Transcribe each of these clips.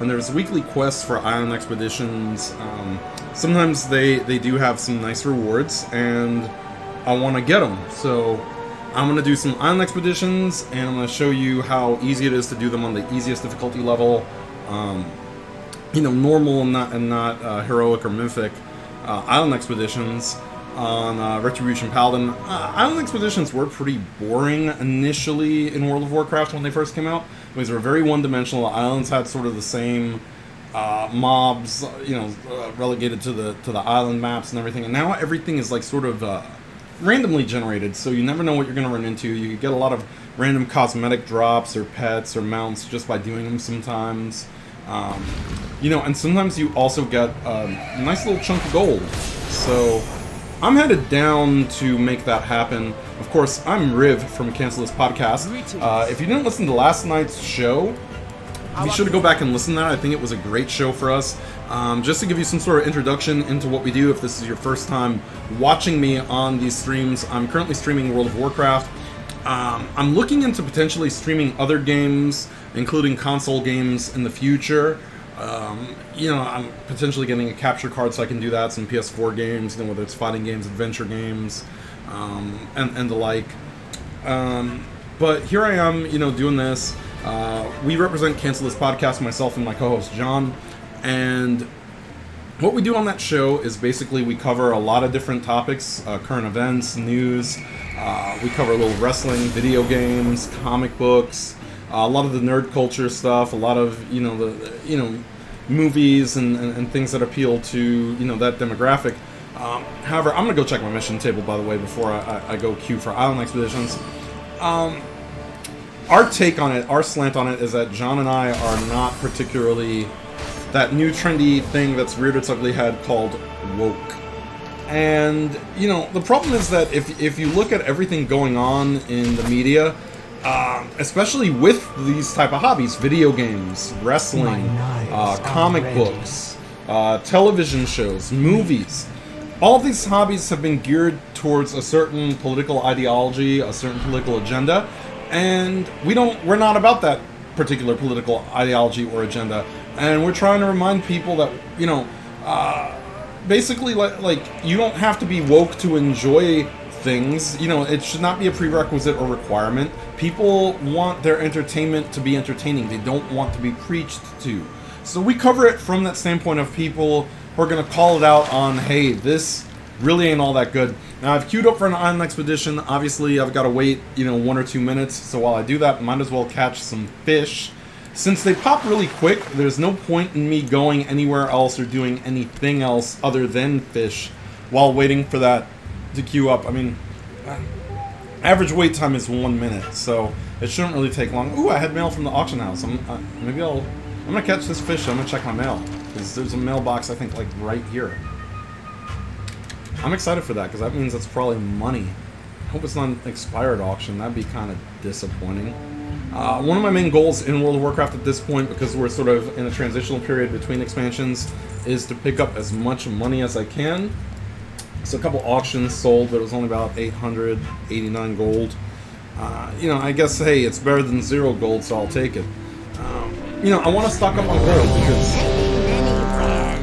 And there's weekly quests for island expeditions. Sometimes they do have some nice rewards, and I want to get them. So I'm going to do some island expeditions, and I'm going to show you how easy it is to do them on the easiest difficulty level. Normal and not heroic or mythic island expeditions on Retribution Paladin. Island expeditions were pretty boring initially in World of Warcraft when they first came out, because they were very one-dimensional. The islands had sort of the same mobs, relegated to the island maps and everything. And now everything is like sort of randomly generated, so you never know what you're going to run into. You get a lot of random cosmetic drops or pets or mounts just by doing them sometimes. And sometimes you also get a nice little chunk of gold. So I'm headed down to make that happen. Of course, I'm Riv from Cancel This Podcast. If you didn't listen to last night's show, be sure to go back and listen to that. I think it was a great show for us. Just to give you some sort of introduction into what we do, if this is your first time watching me on these streams, I'm currently streaming World of Warcraft. I'm looking into potentially streaming other games, including console games in the future. I'm potentially getting a capture card so I can do that, some PS4 games, whether it's fighting games, adventure games, and the like. But here I am, doing this. We represent Cancel This Podcast, myself and my co-host John, and what we do on that show is basically we cover a lot of different topics, current events, news. We cover a little wrestling, video games, comic books, a lot of the nerd culture stuff, a lot of movies and things that appeal to that demographic. However, I'm gonna go check my mission table, by the way, before I go queue for island expeditions. Our take on it, our slant on it, is that John and I are not particularly that new trendy thing that's reared its ugly head called woke. And, the problem is that if you look at everything going on in the media, especially with these type of hobbies, video games, wrestling, comic books, television shows, movies, all of these hobbies have been geared towards a certain political ideology, a certain political agenda, and we're not about that particular political ideology or agenda. And we're trying to remind people that, basically, like you don't have to be woke to enjoy things. It should not be a prerequisite or requirement. People want their entertainment to be entertaining. They don't want to be preached to. So we cover it from that standpoint of people who are going to call it out on, hey, this really ain't all that good. Now, I've queued up for an island expedition. Obviously, I've got to wait, 1 or 2 minutes. So while I do that, might as well catch some fish. Since they pop really quick, there's no point in me going anywhere else or doing anything else other than fish while waiting for that to queue up. I mean, average wait time is 1 minute, so it shouldn't really take long. Ooh, I had mail from the auction house. I'm gonna catch this fish. I'm gonna check my mail, because there's a mailbox, I think, like right here. I'm excited for that, because that means that's probably money. I hope it's not an expired auction. That'd be kind of disappointing. One of my main goals in World of Warcraft at this point, because we're sort of in a transitional period between expansions, is to pick up as much money as I can. So a couple auctions sold, but it was only about 889 gold. I guess, hey, it's better than 0 gold, so I'll take it. I want to stock up on gold because...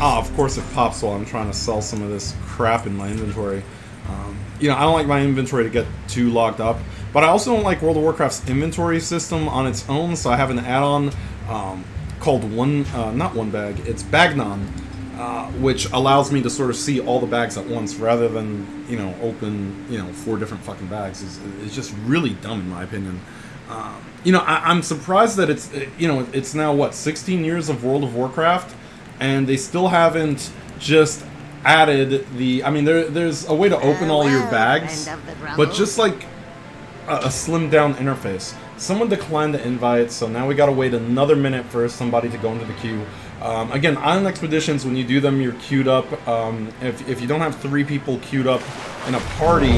of course it pops while I'm trying to sell some of this crap in my inventory. I don't like my inventory to get too locked up, but I also don't like World of Warcraft's inventory system on its own, so I have an add-on called not One Bag, it's Bagnon, which allows me to sort of see all the bags at once rather than, open, 4 different fucking bags. It's just really dumb in my opinion. I'm surprised that it's now, 16 years of World of Warcraft, and they still haven't just added there's a way to open all your bags, but just like a slimmed down interface. Someone declined the invite, so now we gotta wait another minute for somebody to go into the queue. Again, island expeditions, when you do them, you're queued up. If you don't have 3 people queued up in a party,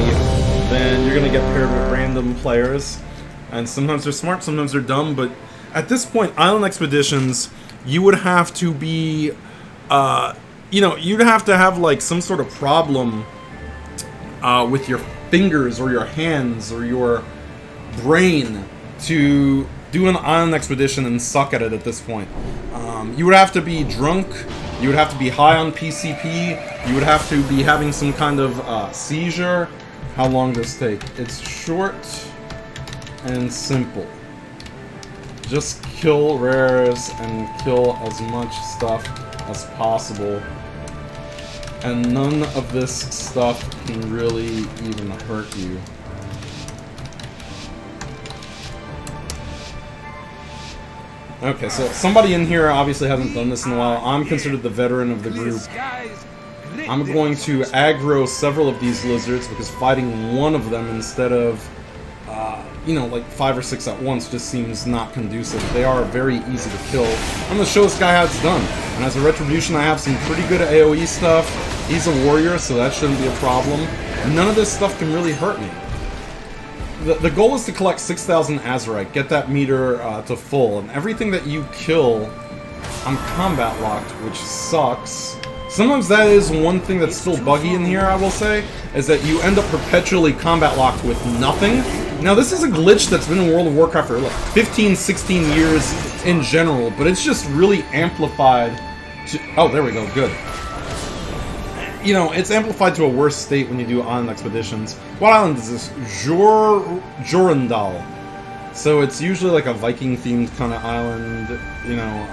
then you're gonna get paired with random players. And sometimes they're smart, sometimes they're dumb, but at this point, island expeditions, you would have to be, you'd have to have like some sort of problem with your fingers or your hands or your brain to do an island expedition and suck at it at this point. You would have to be drunk, you would have to be high on PCP, you would have to be having some kind of seizure. How long does this take? It's short and simple. Just kill rares and kill as much stuff as possible. And none of this stuff can really even hurt you. Okay, so somebody in here obviously hasn't done this in a while. I'm considered the veteran of the group. I'm going to aggro several of these lizards because fighting one of them instead of, you know, like 5 or 6 at once just seems not conducive. They are very easy to kill. I'm going to show this guy how it's done. And as a Retribution, I have some pretty good AoE stuff. He's a warrior, so that shouldn't be a problem. None of this stuff can really hurt me. The goal is to collect 6,000 Azurite, get that meter to full, and everything that you kill, I'm combat locked, which sucks. Sometimes that is one thing that's still buggy in here, I will say, is that you end up perpetually combat locked with nothing. Now this is a glitch that's been in World of Warcraft for like 15, 16 years in general, but it's just really amplified to... Oh, there we go, good. You know, it's amplified to a worse state when you do island expeditions. What island is this? Jorundal. So it's usually like a Viking-themed kind of island, you know.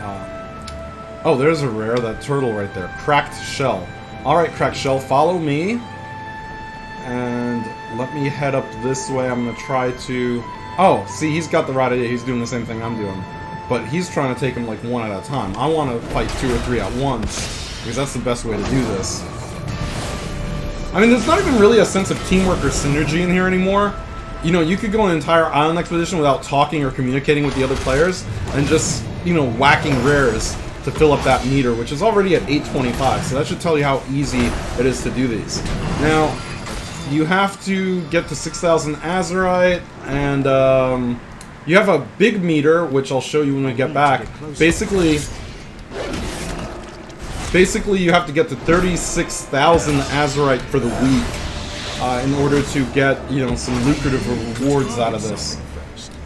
Oh, there's a rare, that turtle right there. Cracked Shell. Alright, Cracked Shell, follow me. And let me head up this way. I'm going to try to... Oh, see, he's got the right idea. He's doing the same thing I'm doing. But he's trying to take them like one at a time. I want to fight 2 or 3 at once, because that's the best way to do this. I mean, there's not even really a sense of teamwork or synergy in here anymore. You know, you could go an entire island expedition without talking or communicating with the other players, and just, you know, whacking rares to fill up that meter, which is already at 825, so that should tell you how easy it is to do these. Now, you have to get to 6,000 Azurite, and you have a big meter, which I'll show you when we get back. Basically, you have to get to 36,000 Azurite for the week in order to get, you know, some lucrative rewards out of this.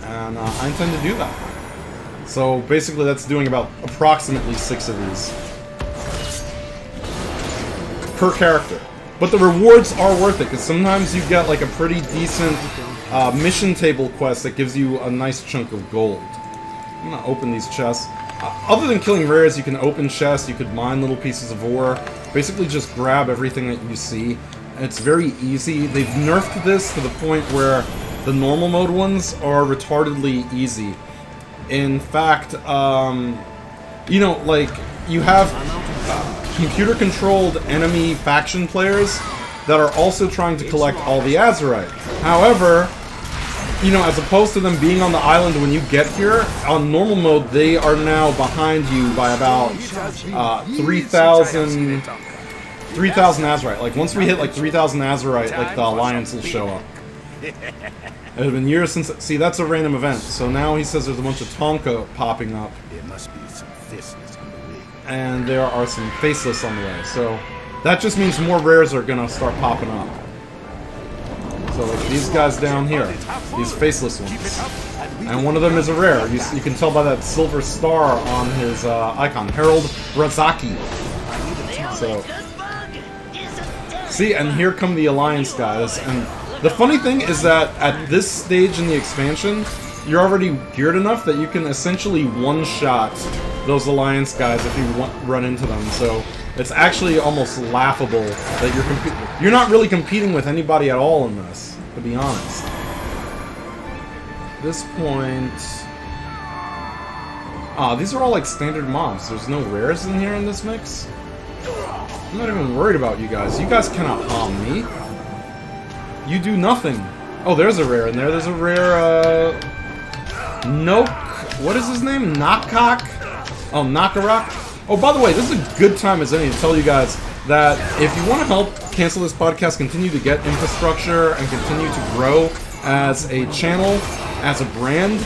And I intend to do that. So basically, that's doing about approximately 6 of these per character. But the rewards are worth it, because sometimes you get like a pretty decent mission table quest that gives you a nice chunk of gold. I'm gonna open these chests. Other than killing rares, you can open chests, you could mine little pieces of ore. Basically just grab everything that you see. It's very easy. They've nerfed this to the point where the normal mode ones are retardedly easy. In fact, you know, like, you have computer-controlled enemy faction players that are also trying to collect all the Azurite. However, you know, as opposed to them being on the island when you get here, on normal mode, they are now behind you by about 3,000 Azurite. Like, once we hit, like, 3,000 Azurite, like, the Alliance will show up. It had been years since... See, that's a random event. So now he says there's a bunch of Tonka popping up. There must be some faceless on the way. And there are some faceless on the way. So that just means more rares are gonna start popping up. So like these guys down here, these faceless ones. And one of them is a rare. You can tell by that silver star on his icon, Harold Razaki. So, see, and here come the Alliance guys. And the funny thing is that at this stage in the expansion, you're already geared enough that you can essentially one-shot those Alliance guys if you run into them. So it's actually almost laughable that you're not really competing with anybody at all in this, to be honest. At this point... these are all like standard mobs. There's no rares in here in this mix. I'm not even worried about you guys. You guys cannot harm me. You do nothing. Oh, there's a rare in there. There's a rare, Noke... What is his name? Nakak? Oh, Nakarak? Oh, by the way, this is a good time as any to tell you guys that if you want to help Cancel This Podcast continue to get infrastructure and continue to grow as a channel, as a brand,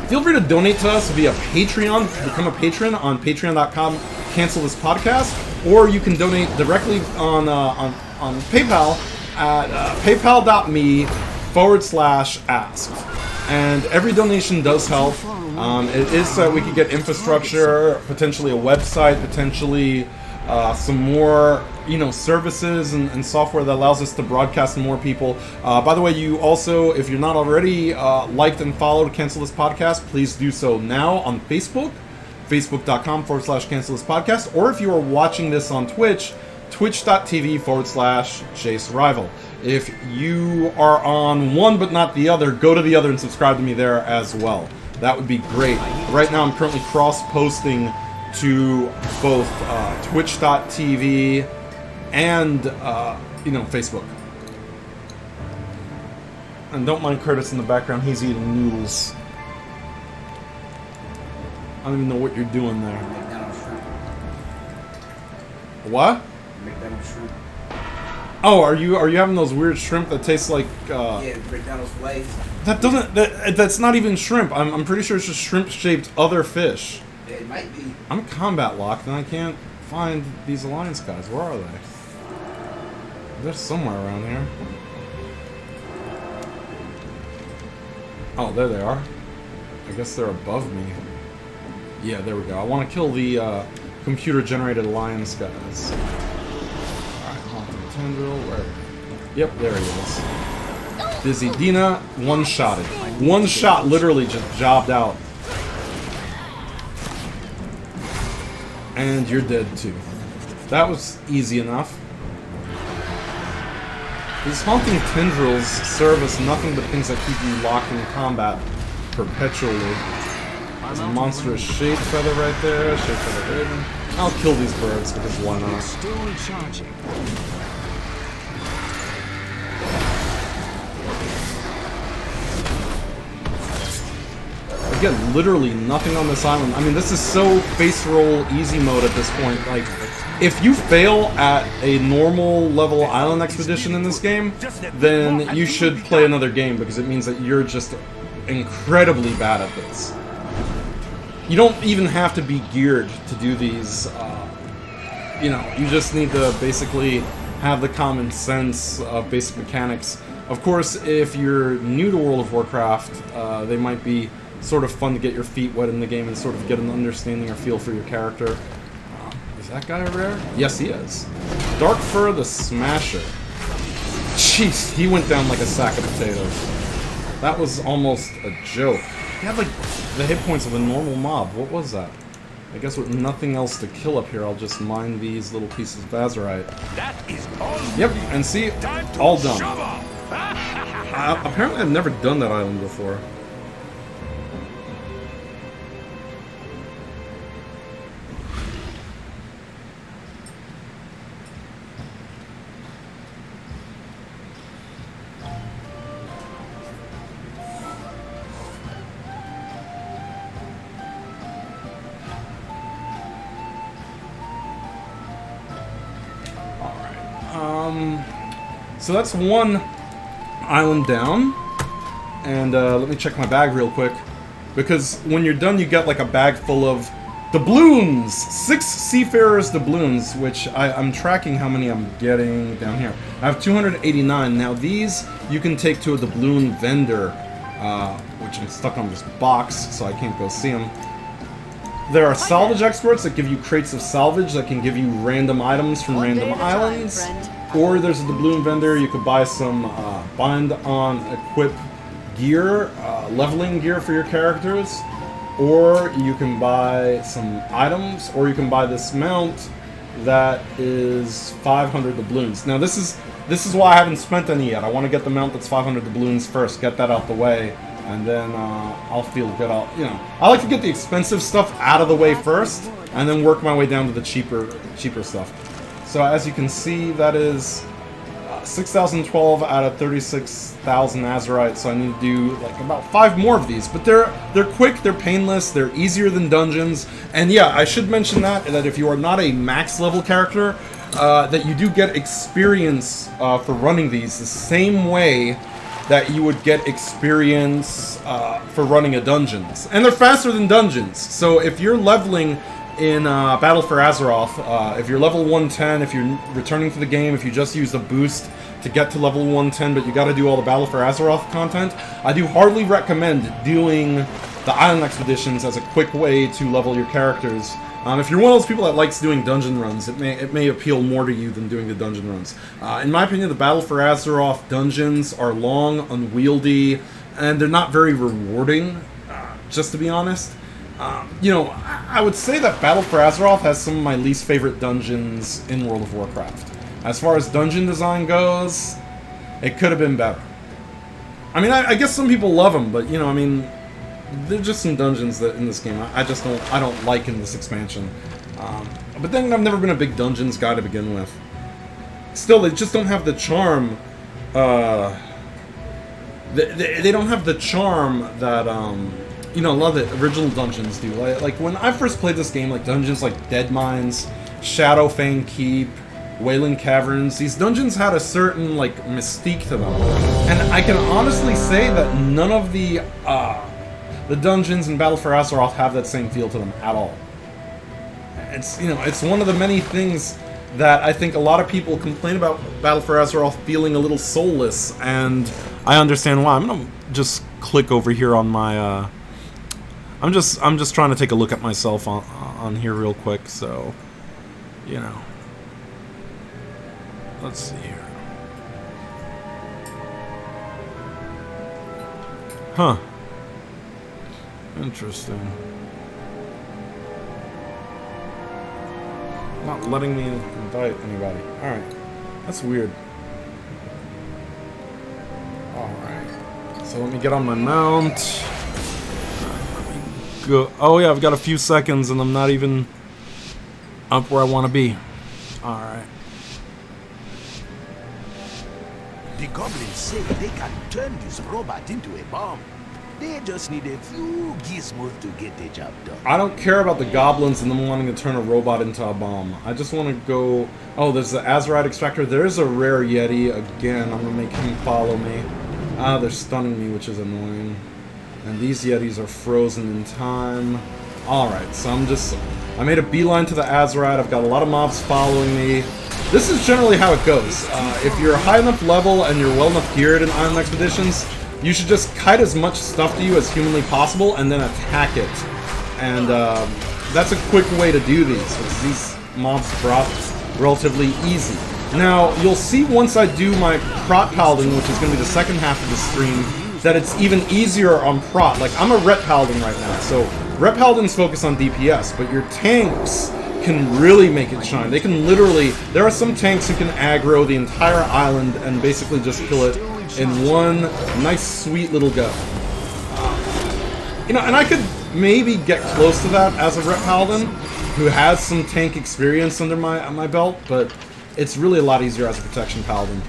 feel free to donate to us via Patreon. Become a patron on patreon.com, Cancel This Podcast, or you can donate directly on PayPal at paypal.me/ask. And every donation does help. It is so that we could get infrastructure, potentially a website, potentially some more, services and software that allows us to broadcast to more people. By the way, you also, if you're not already liked and followed Cancel This Podcast, please do so now on Facebook, facebook.com/Cancel This Podcast, or if you are watching this on Twitch, twitch.tv/JaceRival. If you are on one but not the other, go to the other and subscribe to me there as well. That would be great. Right now I'm currently cross-posting to both twitch.tv and, Facebook. And don't mind Curtis in the background, he's eating noodles. I don't even know what you're doing there. What? McDonald's shrimp. Oh, are you having those weird shrimp that taste like Yeah, McDonald's flags. That's not even shrimp. I'm pretty sure it's just shrimp-shaped other fish. It might be. I'm combat locked and I can't find these Alliance guys. Where are they? They're somewhere around here. Oh, there they are. I guess they're above me. Yeah, there we go. I want to kill the computer-generated Alliance guys. Tendril, where? Yep, there he is. Dizzy Dina, one-shotted. One shot, literally just jobbed out. And you're dead too. That was easy enough. These haunting tendrils serve as nothing but things that keep you locked in combat perpetually. There's a monstrous shade feather right there. Shade feather raven. I'll kill these birds because why not? Still recharging. Again, literally nothing on this island. I mean, this is so face roll easy mode at this point. Like, if you fail at a normal level island expedition in this game, then you should play another game because it means that you're just incredibly bad at this. You don't even have to be geared to do these. You just need to basically have the common sense of basic mechanics. Of course, if you're new to World of Warcraft, they might be sort of fun to get your feet wet in the game and sort of get an understanding or feel for your character. Is that guy rare? Yes, he is. Dark Fur the Smasher. Jeez, he went down like a sack of potatoes. That was almost a joke. He had like the hit points of a normal mob. What was that? I guess with nothing else to kill up here, I'll just mine these little pieces of Azurite. That is all. Yep, and see, all done. Apparently I've never done that island before. So that's one island down, and let me check my bag real quick, because when you're done you get like a bag full of doubloons! 6 Seafarer's doubloons, which I'm tracking how many I'm getting down here. I have 289. Now these you can take to a doubloon vendor, which I'm stuck on this box, so I can't go see them. There are salvage experts that give you crates of salvage that can give you random items from random islands. Or there's a doubloon vendor, you could buy some bind on equip gear, leveling gear for your characters. Or you can buy some items, or you can buy this mount that is 500 doubloons. Now this is why I haven't spent any yet. I want to get the mount that's 500 doubloons first, get that out the way, and then I'll feel good. I like to get the expensive stuff out of the way first, and then work my way down to the cheaper stuff. So as you can see, that is 6,012 out of 36,000 Azurite, so I need to do like about 5 more of these. But they're quick, they're painless, they're easier than dungeons. And yeah, I should mention that if you are not a max level character, that you do get experience for running these the same way that you would get experience for running a dungeons. And they're faster than dungeons, so if you're leveling in Battle for Azeroth, if you're level 110, if you're returning to the game, if you just use the boost to get to level 110, but you got to do all the Battle for Azeroth content, I do hardly recommend doing the Island Expeditions as a quick way to level your characters. If you're one of those people that likes doing dungeon runs, it may appeal more to you than doing the dungeon runs. In my opinion, the Battle for Azeroth dungeons are long, unwieldy, and they're not very rewarding, just to be honest. I would say that Battle for Azeroth has some of my least favorite dungeons in World of Warcraft. As far as dungeon design goes, it could have been better. I mean, I guess some people love them, but, there's just some dungeons that in this game I don't like in this expansion. But then I've never been a big dungeons guy to begin with. Still, they just don't have the charm. They don't have the charm that a lot of the original dungeons do. Like when I first played this game, like dungeons like Dead Mines, Shadowfang Keep, Wailing Caverns, these dungeons had a certain mystique to them, and I can honestly say that none of the dungeons in Battle for Azeroth have that same feel to them at all. It's one of the many things that I think a lot of people complain about Battle for Azeroth feeling a little soulless, and I understand why. I'm gonna just click over here on my. I'm just trying to take a look at myself on here real quick, so let's see here. Huh. Interesting. Not letting me invite anybody. Alright. That's weird. Alright. So let me get on my mount. Go. Oh yeah, I've got a few seconds and I'm not even up where I want to be. Alright. The goblins say they can turn this robot into a bomb. They just need a few gizmos to get the job done. I don't care about the goblins and them wanting to turn a robot into a bomb. I just want to go... Oh, there's the Azerite Extractor. There's a rare Yeti. Again, I'm going to make him follow me. Ah, they're stunning me, which is annoying. And these Yetis are frozen in time. Alright, so I made a beeline to the Azerite. I've got a lot of mobs following me. This is generally how it goes. If you're high enough level and you're well enough geared in Island Expeditions, you should just kite as much stuff to you as humanly possible and then attack it. And that's a quick way to do these, because these mobs drop relatively easy. Now, you'll see once I do my Prot Paladin, which is going to be the second half of the stream, that it's even easier on Prot. Like, I'm a Ret Paladin right now, so Ret Paladins focus on DPS, but your tanks can really make it shine. They can literally... There are some tanks who can aggro the entire island and basically just kill it in one nice, sweet little go. And I could maybe get close to that as a Ret Paladin, who has some tank experience under my belt, but it's really a lot easier as a Protection Paladin.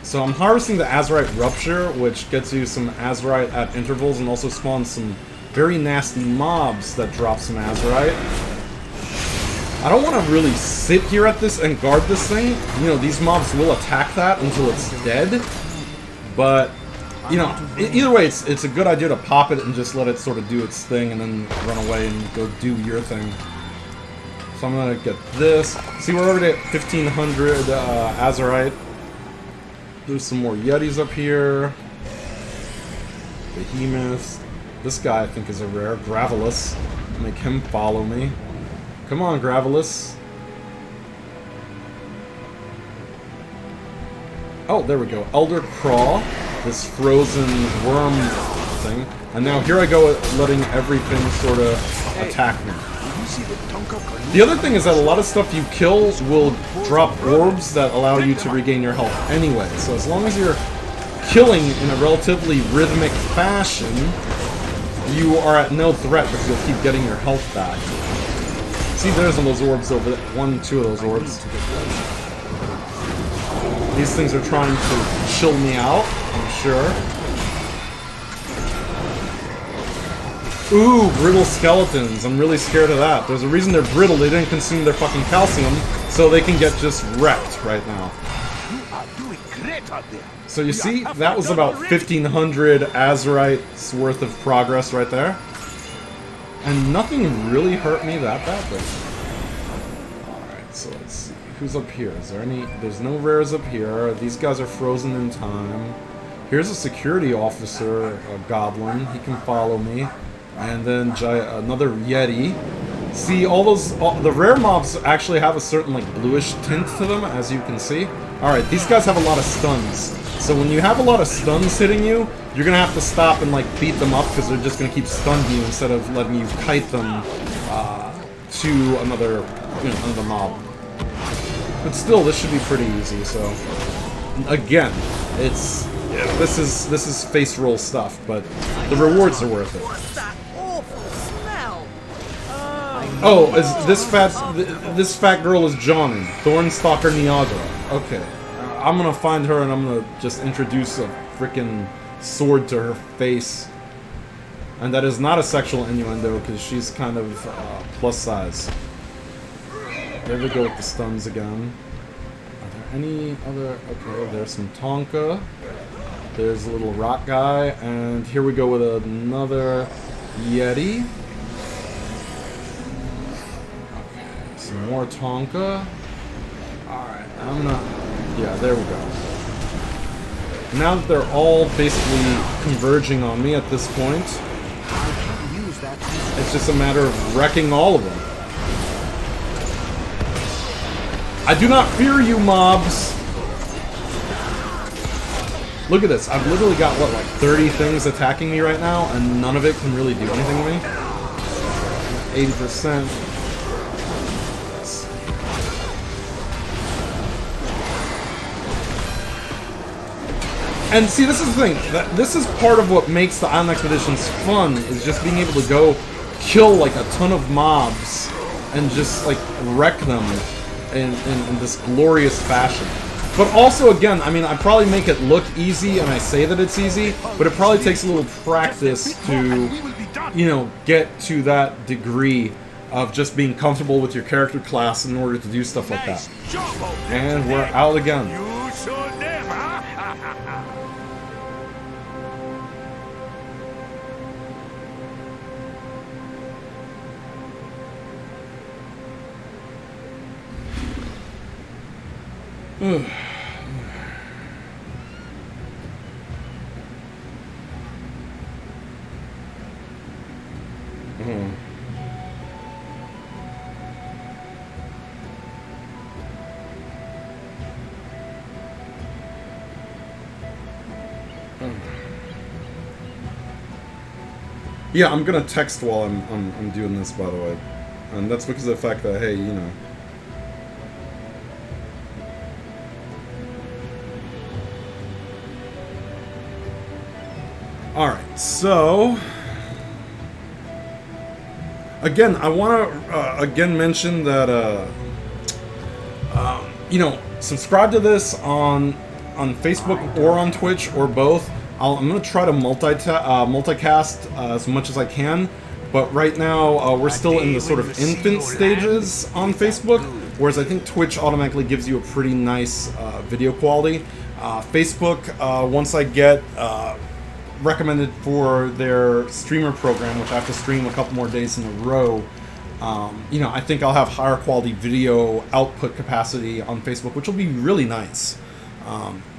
So I'm harvesting the Azerite Rupture, which gets you some Azerite at intervals and also spawns some very nasty mobs that drop some Azerite. I don't want to really sit here at this and guard this thing. These mobs will attack that until it's dead. But, either way, it's a good idea to pop it and just let it sort of do its thing and then run away and go do your thing. So I'm going to get this. See, we're already at 1,500 Azerite. There's some more Yetis up here. Behemoths. This guy, I think, is a rare. Gravelous. Make him follow me. Come on, Gravelous. Oh, there we go. Elder Craw. This frozen worm thing. And now here I go letting everything sort of attack me. The other thing is that a lot of stuff you kill will drop orbs that allow you to regain your health anyway. So as long as you're killing in a relatively rhythmic fashion, you are at no threat because you'll keep getting your health back. See, there's one of those orbs over there. Two of those orbs. These things are trying to chill me out, I'm sure. Ooh, brittle skeletons. I'm really scared of that. There's a reason they're brittle. They didn't consume their fucking calcium, so they can get just wrecked right now. So you see, that was about 1,500 Azerites worth of progress right there. And nothing really hurt me that badly. Alright, so let's see. Who's up here? Is there any... There's no rares up here. These guys are frozen in time. Here's a security officer, a goblin. He can follow me. And then another Yeti. See, the rare mobs actually have a certain, like, bluish tint to them, as you can see. Alright, these guys have a lot of stuns. So when you have a lot of stuns hitting you, you're gonna have to stop and, like, beat them up, because they're just gonna keep stunning you instead of letting you kite them to another mob. But still, this should be pretty easy, so... Again, it's... This is face roll stuff, but the rewards are worth it. What's that awful smell? Oh, this fat girl is Johnny, Thornstalker Niagara. Okay, I'm gonna find her and I'm gonna just introduce a freaking sword to her face. And that is not a sexual innuendo because she's kind of plus size. There we go with the stuns again. Are there any other? Okay, there's some Tonka. There's a little rock guy, and here we go with another Yeti. Okay, some more Tonka. Alright, I'm gonna... Yeah, there we go. Now that they're all basically converging on me at this point, it's just a matter of wrecking all of them. I do not fear you, mobs! Look at this, I've literally got, what, like 30 things attacking me right now, and none of it can really do anything to me? 80%. And see, this is the thing, this is part of what makes the Island Expeditions fun, is just being able to go kill, like, a ton of mobs, and just, like, wreck them in this glorious fashion. But also, again, I mean, I probably make it look easy, and I say that it's easy, but it probably takes a little practice to, you know, get to that degree of just being comfortable with your character class in order to do stuff like that. And we're out again. Yeah, I'm gonna text while I'm doing this, by the way, and that's because of the fact that, hey, you know. Alright, so... Again, I want to, again mention that, you know, subscribe to this on Facebook or on Twitch, or both. I'm going to try to multicast as much as I can, but right now we're still in the sort of infant stages on Facebook, whereas I think Twitch automatically gives you a pretty nice video quality. Facebook, once I get recommended for their streamer program, which I have to stream a couple more days in a row, you know, I think I'll have higher quality video output capacity on Facebook, which will be really nice.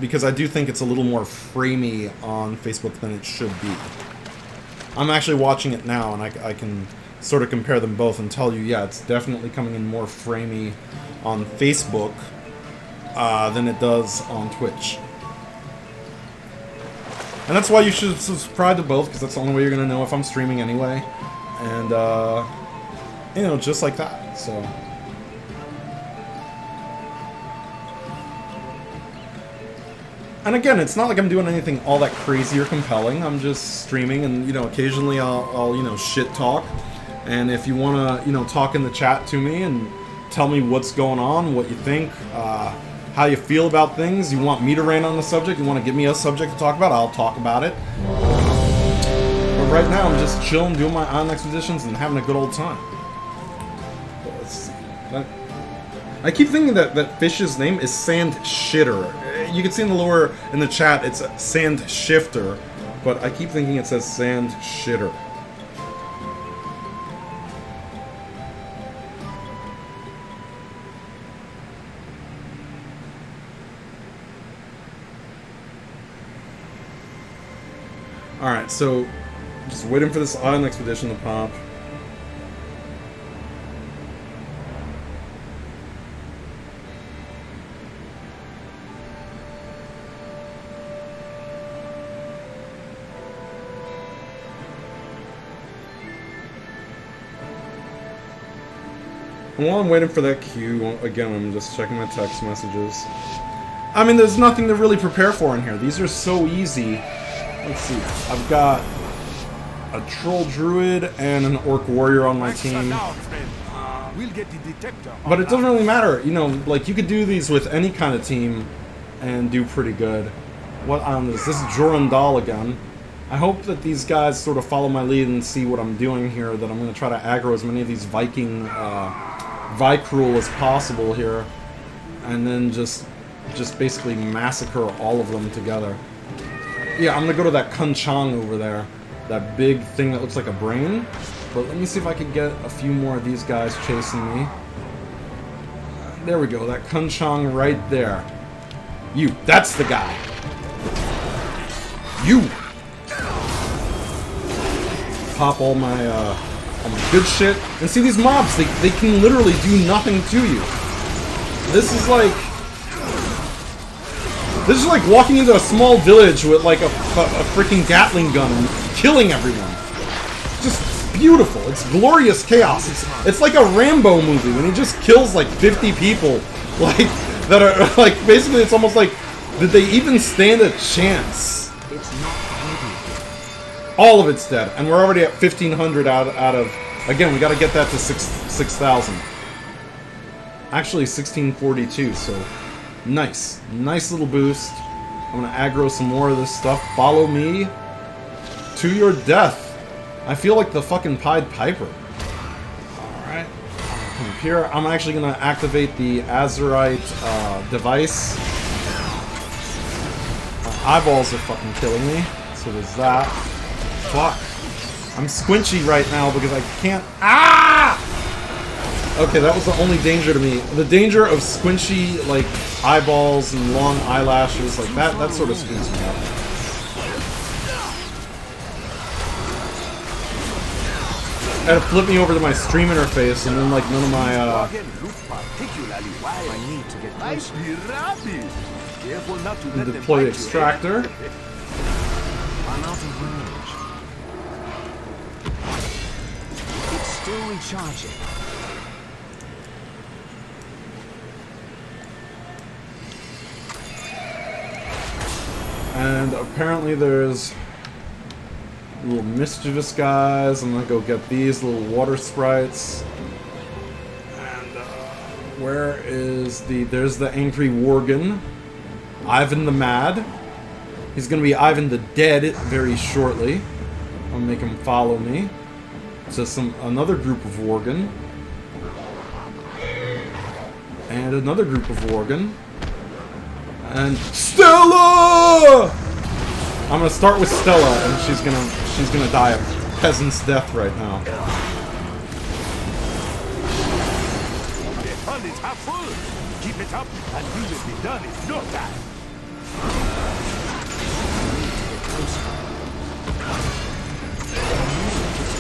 Because I do think it's a little more framey on Facebook than it should be. I'm actually watching it now, and I can sort of compare them both and tell you, yeah, it's definitely coming in more framey on Facebook than it does on Twitch. And that's why you should subscribe to both, because that's the only way you're going to know if I'm streaming anyway. And, you know, just like that, so... And again, it's not like I'm doing anything all that crazy or compelling. I'm just streaming, and, you know, occasionally I'll you know, shit talk. And if you want to, you know, talk in the chat to me and tell me what's going on, what you think, how you feel about things, you want me to rant on the subject, you want to give me a subject to talk about, I'll talk about it. But right now, I'm just chilling, doing my Island Expeditions, and having a good old time. But let's see. I keep thinking that fish's name is Sand Shitter. You can see in the chat, it's Sand Shifter, but I keep thinking it says Sand Shitter. Alright, so just waiting for this island expedition to pop. And while I'm waiting for that queue, again, I'm just checking my text messages. I mean, there's nothing to really prepare for in here. These are so easy. Let's see. I've got a troll druid and an orc warrior on my team. But it doesn't really matter. You know, like, you could do these with any kind of team and do pretty good. What island is this? This is Jorundal again. I hope that these guys sort of follow my lead and see what I'm doing here, that I'm going to try to aggro as many of these Viking Vikrul as possible here, and then just basically massacre all of them together. Yeah, I'm gonna go to that Kunchang over there, that big thing that looks like a brain. But let me see if I can get a few more of these guys chasing me. There we go, that Kunchang right there. You, that's the guy. You. Pop all my good shit. And see these mobs, they can literally do nothing to you. This is like walking into a small village with like a freaking Gatling gun and killing everyone. Just beautiful. It's glorious chaos. It's like a Rambo movie when he just kills like 50 people. Like, that are like, basically it's almost like, did they even stand a chance? It's not ready. All of it's dead, and we're already at 1,500 out of. Again, we got to get that to 6,000. Actually, 1,642. So nice little boost. I'm gonna aggro some more of this stuff. Follow me to your death. I feel like the fucking Pied Piper. All right, come up here. I'm actually gonna activate the Azurite device. My eyeballs are fucking killing me. So there's that. Fuck. I'm squinchy right now because I can't... Ah! Okay, that was the only danger to me. The danger of squinchy, like, eyeballs and long eyelashes, like, that sort of screws me up. I had to flip me over to my stream interface, and then, like, none of my, I need to get closer. and deploy the extractor. I'm out of range. It's still recharging. And apparently there's little mischievous guys. I'm gonna go get these little water sprites. And where is there's the angry Worgen. Ivan the Mad. He's gonna be Ivan the Dead very shortly. I'll make him follow me. So another group of Worgen. And another group of Worgen. And Stella! I'm gonna start with Stella, and she's gonna die a peasant's death right now. The hunt is half full. Keep it up, and we will be done in no time.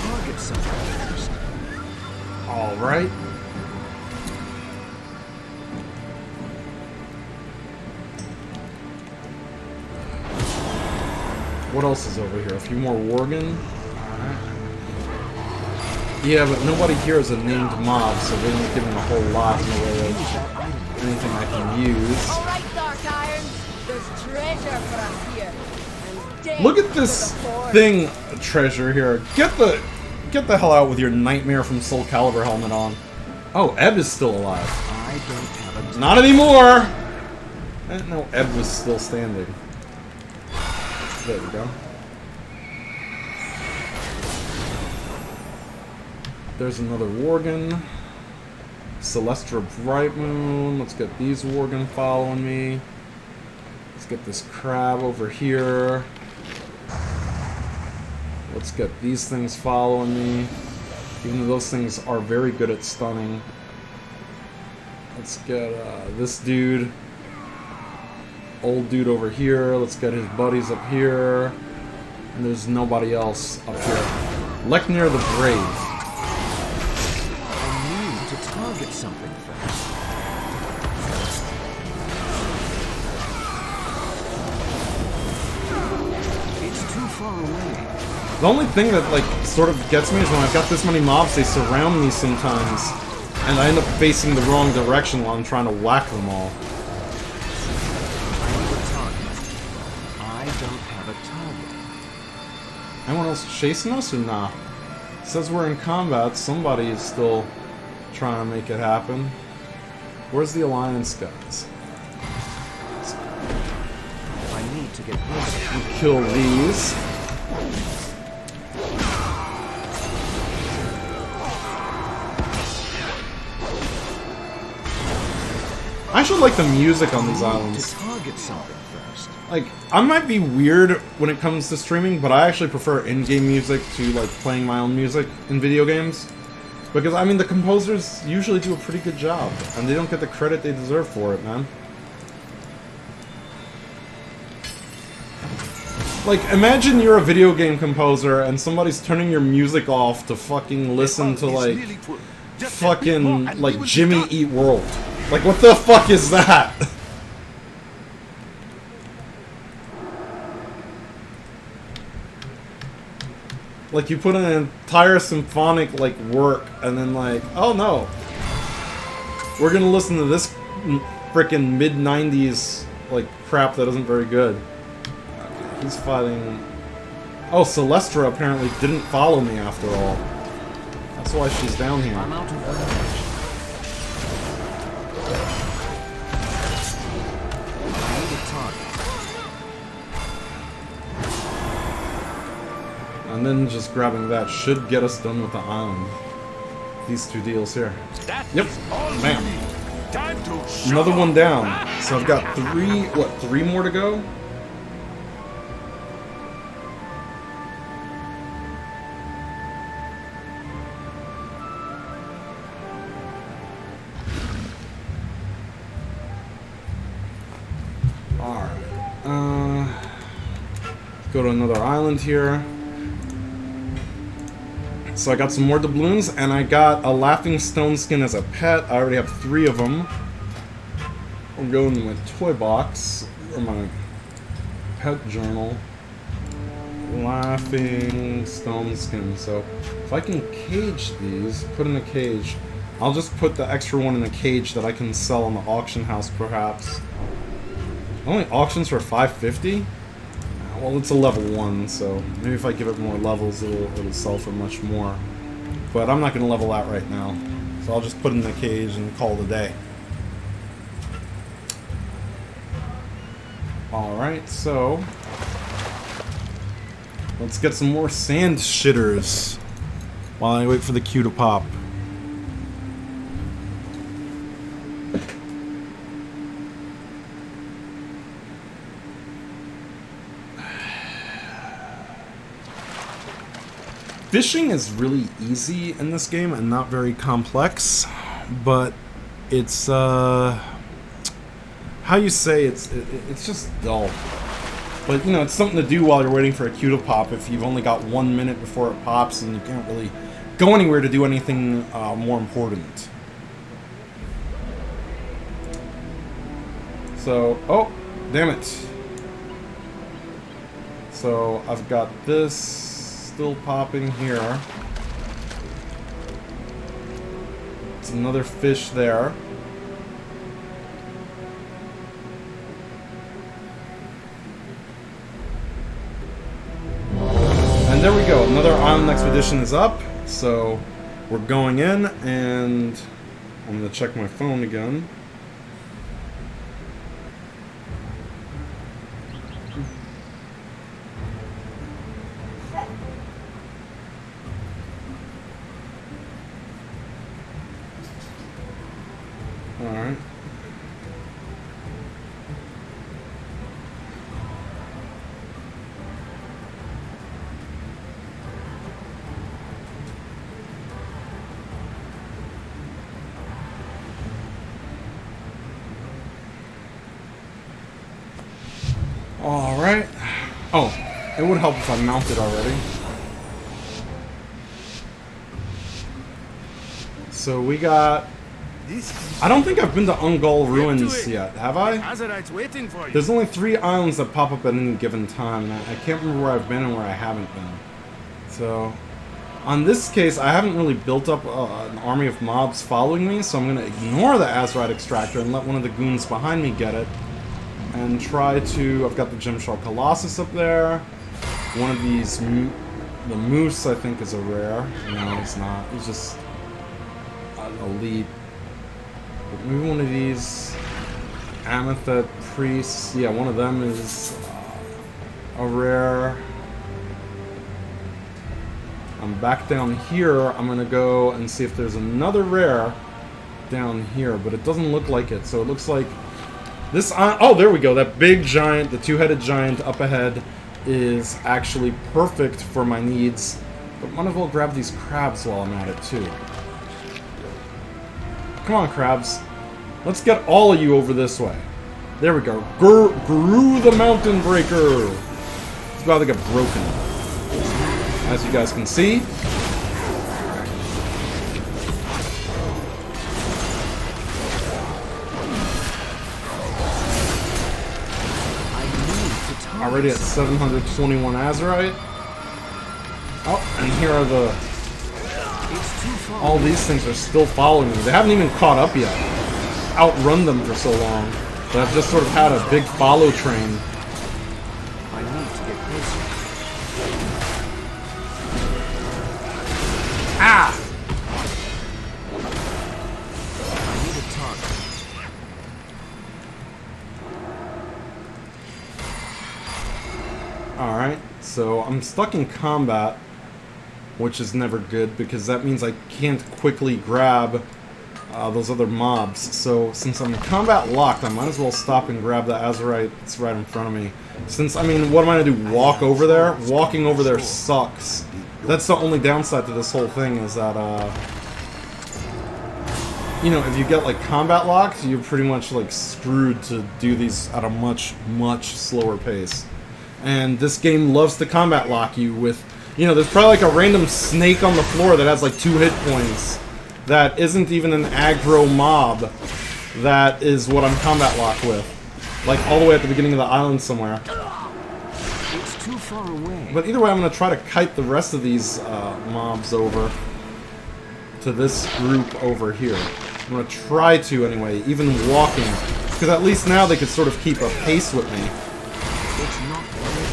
Target something first. All right. What else is over here? A few more Worgen. Alright. Yeah, but nobody here is a named mob, so they don't give me a whole lot in the way of anything I can use. Alright, Dark Iron. There's treasure for us here. And death Look at for this the poor. thing, treasure here. Get the hell out with your Nightmare from Soul Calibur helmet on. Oh, Ebb is still alive. I don't have a... Not anymore! I didn't know Ebb was still standing. There we go. There's another Worgen. Celestra Bright Moon. Let's get these Worgen following me. Let's get this crab over here. Let's get these things following me. Even though those things are very good at stunning. Let's get this dude. Old dude over here. Let's get his buddies up here. And there's nobody else up here. Leknir the Brave. I need to target something first. It's too far away. The only thing that, like, sort of gets me is when I've got this many mobs, they surround me sometimes. And I end up facing the wrong direction while I'm trying to whack them all. I need a target. I don't have a target. Anyone else chasing us or not? It says we're in combat. Somebody is still trying to make it happen. Where's the Alliance guys? I need to get closer. We kill these. I actually like the music on these islands. To target something first. Like, I might be weird when it comes to streaming, but I actually prefer in-game music to, like, playing my own music in video games. Because, I mean, the composers usually do a pretty good job, and they don't get the credit they deserve for it, man. Like, imagine you're a video game composer, and somebody's turning your music off to fucking listen to, like, fucking, like, Jimmy Eat World. Like, what the fuck is that? Like, you put an entire symphonic, like, work, and then, like, oh no. We're gonna listen to this frickin' mid-90s, like, crap that isn't very good. Okay, he's fighting... Oh, Celestra apparently didn't follow me after all. That's why she's down here. I'm out of range. And then just grabbing that should get us done with the island. These two deals here. Yep. Bam. Another one down. So I've got three more to go? Alright. Go to another island here. So I got some more doubloons, and I got a laughing stone skin as a pet. I already have 3 of them. I'm going to my toy box, or my pet journal. Laughing stone skin. So if I can cage these, put in a cage, I'll just put the extra one in a cage that I can sell on the auction house, perhaps. Only auctions for $5.50? Well, it's a level 1, so maybe if I give it more levels, it'll sell for much more. But I'm not going to level that right now. So I'll just put it in the cage and call it a day. Alright, so... let's get some more sand shitters while I wait for the queue to pop. Fishing is really easy in this game and not very complex, but it's how you say it's just dull. But you know, it's something to do while you're waiting for a queue to pop if you've only got 1 minute before it pops and you can't really go anywhere to do anything more important. So, oh, damn it. So I've got this still popping here. It's another fish there. And there we go. Another island expedition is up. So we're going in, and I'm gonna check my phone again. Alright. Alright. Oh, it would help if I mounted already. So we got... I don't think I've been to Ungol Ruins yet, have I? Azerite's waiting for you. There's only 3 islands that pop up at any given time, and I can't remember where I've been and where I haven't been. So, on this case, I haven't really built up an army of mobs following me, so I'm going to ignore the Azerite Extractor and let one of the goons behind me get it. And try to... I've got the Gemshell Colossus up there. One of these... The Moose, I think, is a rare. No, he's not. He's just... an elite. Maybe one of these Amethyst Priests. Yeah, one of them is a rare. I'm back down here. I'm gonna go and see if there's another rare down here, but it doesn't look like it. So it looks like this. Oh, there we go. That big giant, the 2-headed giant up ahead, is actually perfect for my needs. But might as well grab these crabs while I'm at it too. Come on, crabs. Let's get all of you over this way. There we go. Guru the Mountain Breaker. It's about to get broken. As you guys can see. Already at 721 Azerite. Oh, and here are the... All these things are still following me. They haven't even caught up yet. Outrun them for so long. But I've just sort of had a big follow train. I need to get closer. Ah! I need a target. Alright, so I'm stuck in combat, which is never good because that means I can't quickly grab those other mobs. So since I'm combat locked, I might as well stop and grab the Azerite that's right in front of me. Since, I mean, what am I going to do? Walk over there? Walking over there sucks. That's the only downside to this whole thing is that, you know, if you get, like, combat locked, you're pretty much, like, screwed to do these at a much, much slower pace. And this game loves to combat lock you with... You know, there's probably like a random snake on the floor that has like 2 hit points that isn't even an aggro mob that is what I'm combat locked with. Like all the way at the beginning of the island somewhere. It's too far away. But either way, I'm going to try to kite the rest of these mobs over to this group over here. I'm going to try to anyway, even walking. Because at least now they could sort of keep a pace with me. It's not ready.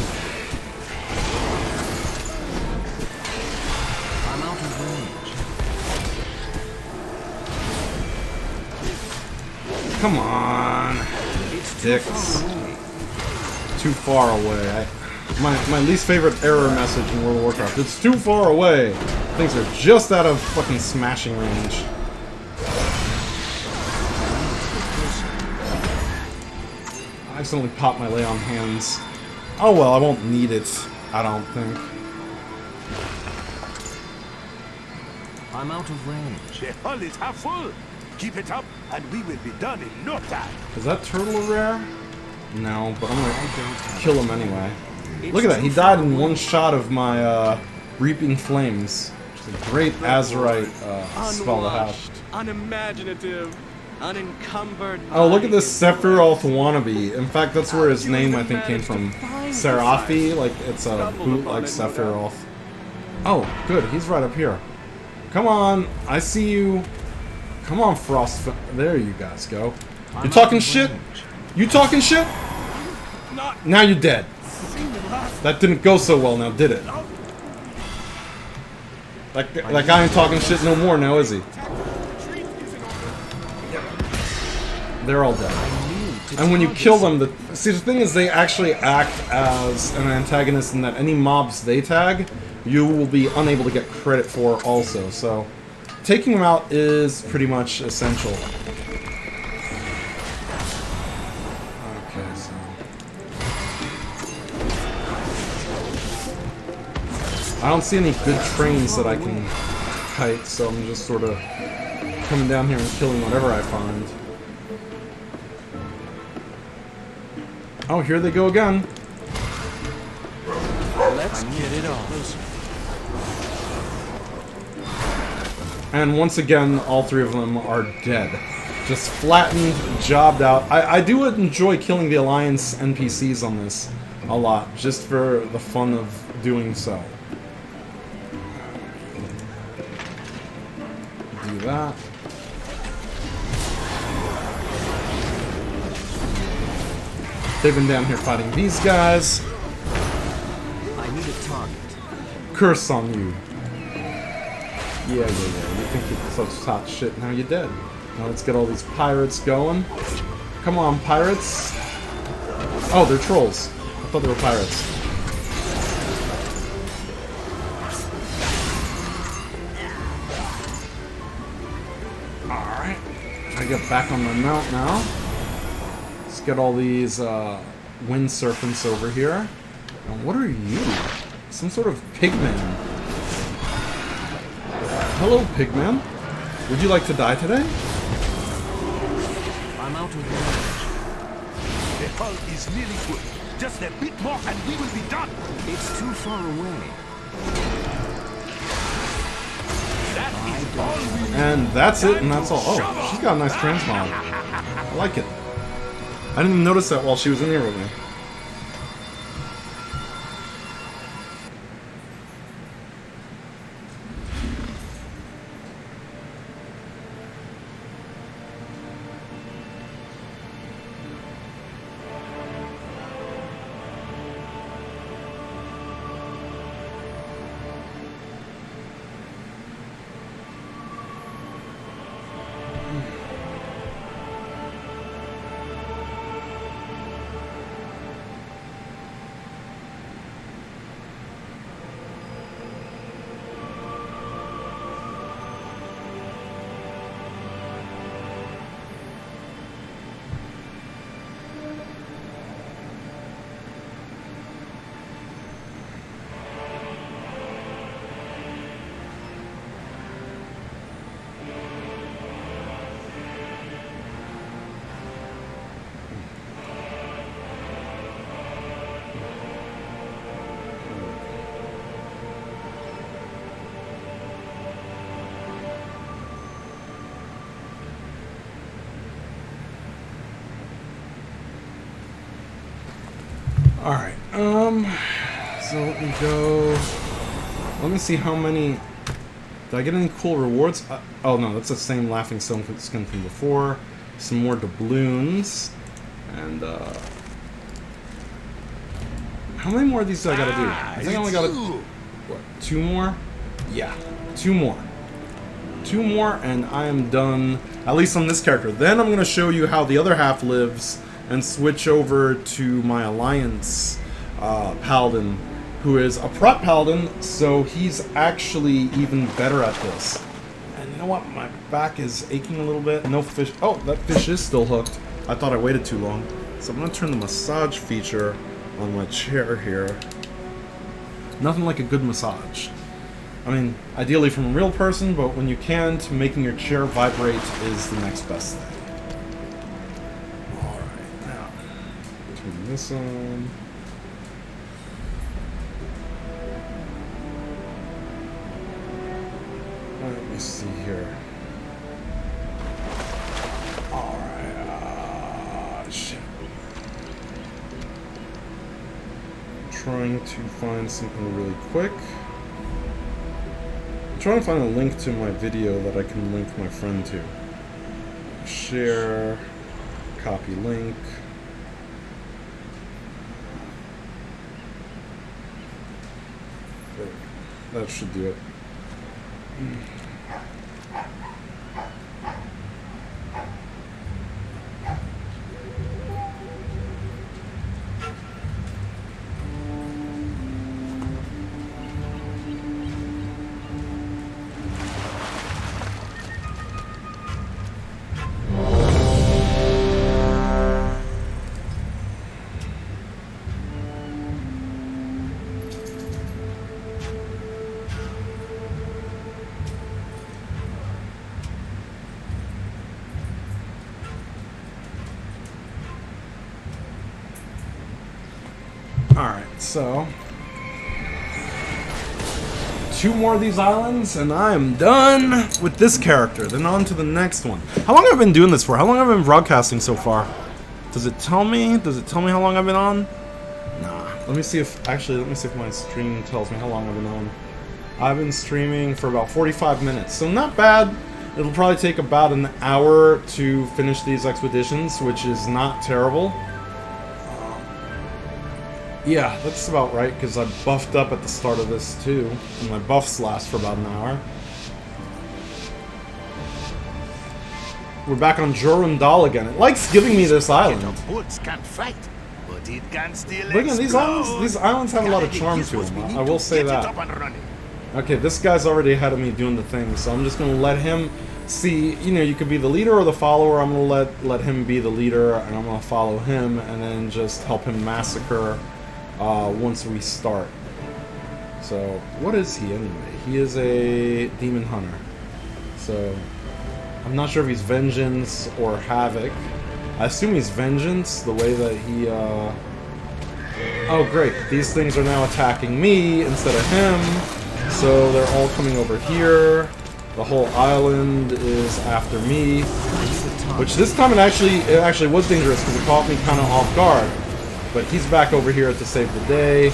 I'm out of range. Come on. It's Dicks. Too far away. My least favorite error message in World of Warcraft. It's too far away. Things are just out of fucking smashing range. I accidentally popped my lay on hands. Oh well, I won't need it, I don't think. I'm out of range. The hull is half full. Keep it up, and we will be done in no time. Is that turtle a rare? No, but I'm gonna kill him anyway. Look at that, he died in one shot of my Reaping Flames. Which is a great Azerite spell to have. Unimaginative, unencumbered. Oh, look at this Sephiroth wannabe. In fact, that's where his name, I think, came from. Seraphi, like, it's a boot like Sephiroth. Oh, good, he's right up here. Come on, I see you. Come on, Frost. There you guys go. You talking shit? You talking shit? Now you're dead. That didn't go so well now, did it? That guy ain't talking shit no more now, is he? They're all dead. And when you kill them, the thing is they actually act as an antagonist in that any mobs they tag, you will be unable to get credit for also, so taking them out is pretty much essential. Okay, so... I don't see any good trains that I can kite, so I'm just sort of coming down here and killing whatever I find. Oh, here they go again. get it on. And once again, all three of them are dead. Just flattened, jobbed out. I do enjoy killing the Alliance NPCs on this a lot, just for the fun of doing so. Do that. They've been down here fighting these guys. I need a target. Curse on you. Yeah. You think you're such hot shit, now you're dead. Now let's get all these pirates going. Come on, pirates. Oh, they're trolls. I thought they were pirates. Alright. I get back on my mount now. Let's get all these wind serpents over here. And what are you? Some sort of pigman. Hello, pigman. Would you like to die today? I'm out of range. The hull is nearly full. Just a bit more and we will be done. It's too far away. That is all we need. And that's it, and that's all. Oh, she's got a nice transmog. I like it. I didn't even notice that while she was in here with me. Alright, so let me go... Let me see how many... Did I get any cool rewards? Oh no, that's the same Laughing Stone skin from before. Some more doubloons. And, how many more of these do I gotta do? I think I only gotta... What, 2 more? Yeah, 2 more. 2 more and I am done, at least on this character. Then I'm gonna show you how the other half lives and switch over to my Alliance Paladin, who is a prot Paladin, so he's actually even better at this. And you know what? My back is aching a little bit. No fish. Oh, that fish is still hooked. I thought I waited too long. So I'm going to turn the massage feature on my chair here. Nothing like a good massage. I mean, ideally from a real person, but when you can't, making your chair vibrate is the next best thing. Turn this on. Let me see here. Alright, shit. I'm trying to find something really quick. I'm trying to find a link to my video that I can link my friend to. Share, copy link. That should do it. Alright, so 2 more of these islands, and I am done with this character. Then on to the next one. How long have I been doing this for? How long have I been broadcasting so far? Does it tell me? Does it tell me how long I've been on? Nah. Let me see if... Actually, let me see if my stream tells me how long I've been on. I've been streaming for about 45 minutes, so not bad. It'll probably take about an hour to finish these expeditions, which is not terrible. Yeah, that's about right, because I buffed up at the start of this too, and my buffs last for about an hour. We're back on Jorundal again. It likes giving me this island. Boats can't fight, but it can still But again, these islands have a lot of charm to them. I will say that. Okay, this guy's already ahead of me doing the thing, so I'm just gonna let him see. You know, you could be the leader or the follower. I'm gonna let him be the leader, and I'm gonna follow him, and then just help him massacre once we start. So, what is he anyway? He is a demon hunter. So, I'm not sure if he's vengeance or havoc. I assume he's vengeance, the way that he. Oh, great! These things are now attacking me instead of him. So they're all coming over here. The whole island is after me. Which this time it actually was dangerous because it caught me kind of off guard. But he's back over here to save the day.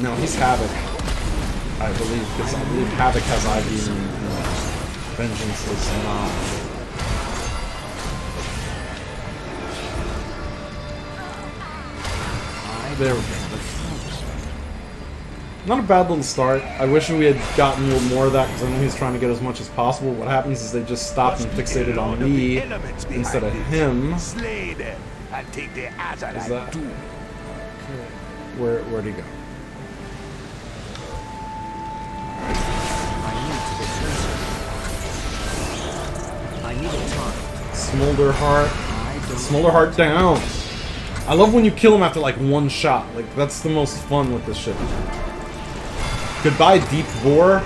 No, he's Havoc, I believe, because I believe Havoc has IV and Vengeance does not. There we go. Not a bad little start. I wish we had gotten a little more of that because I know he's trying to get as much as possible. What happens is they just stopped and fixated on me instead of him. Slay them and take their Is that? too. Okay. Where'd he go? I need a target. Smolder Heart. Smolder Heart down. I love when you kill him after like one shot. Like that's the most fun with this shit. Goodbye, Deep Vor.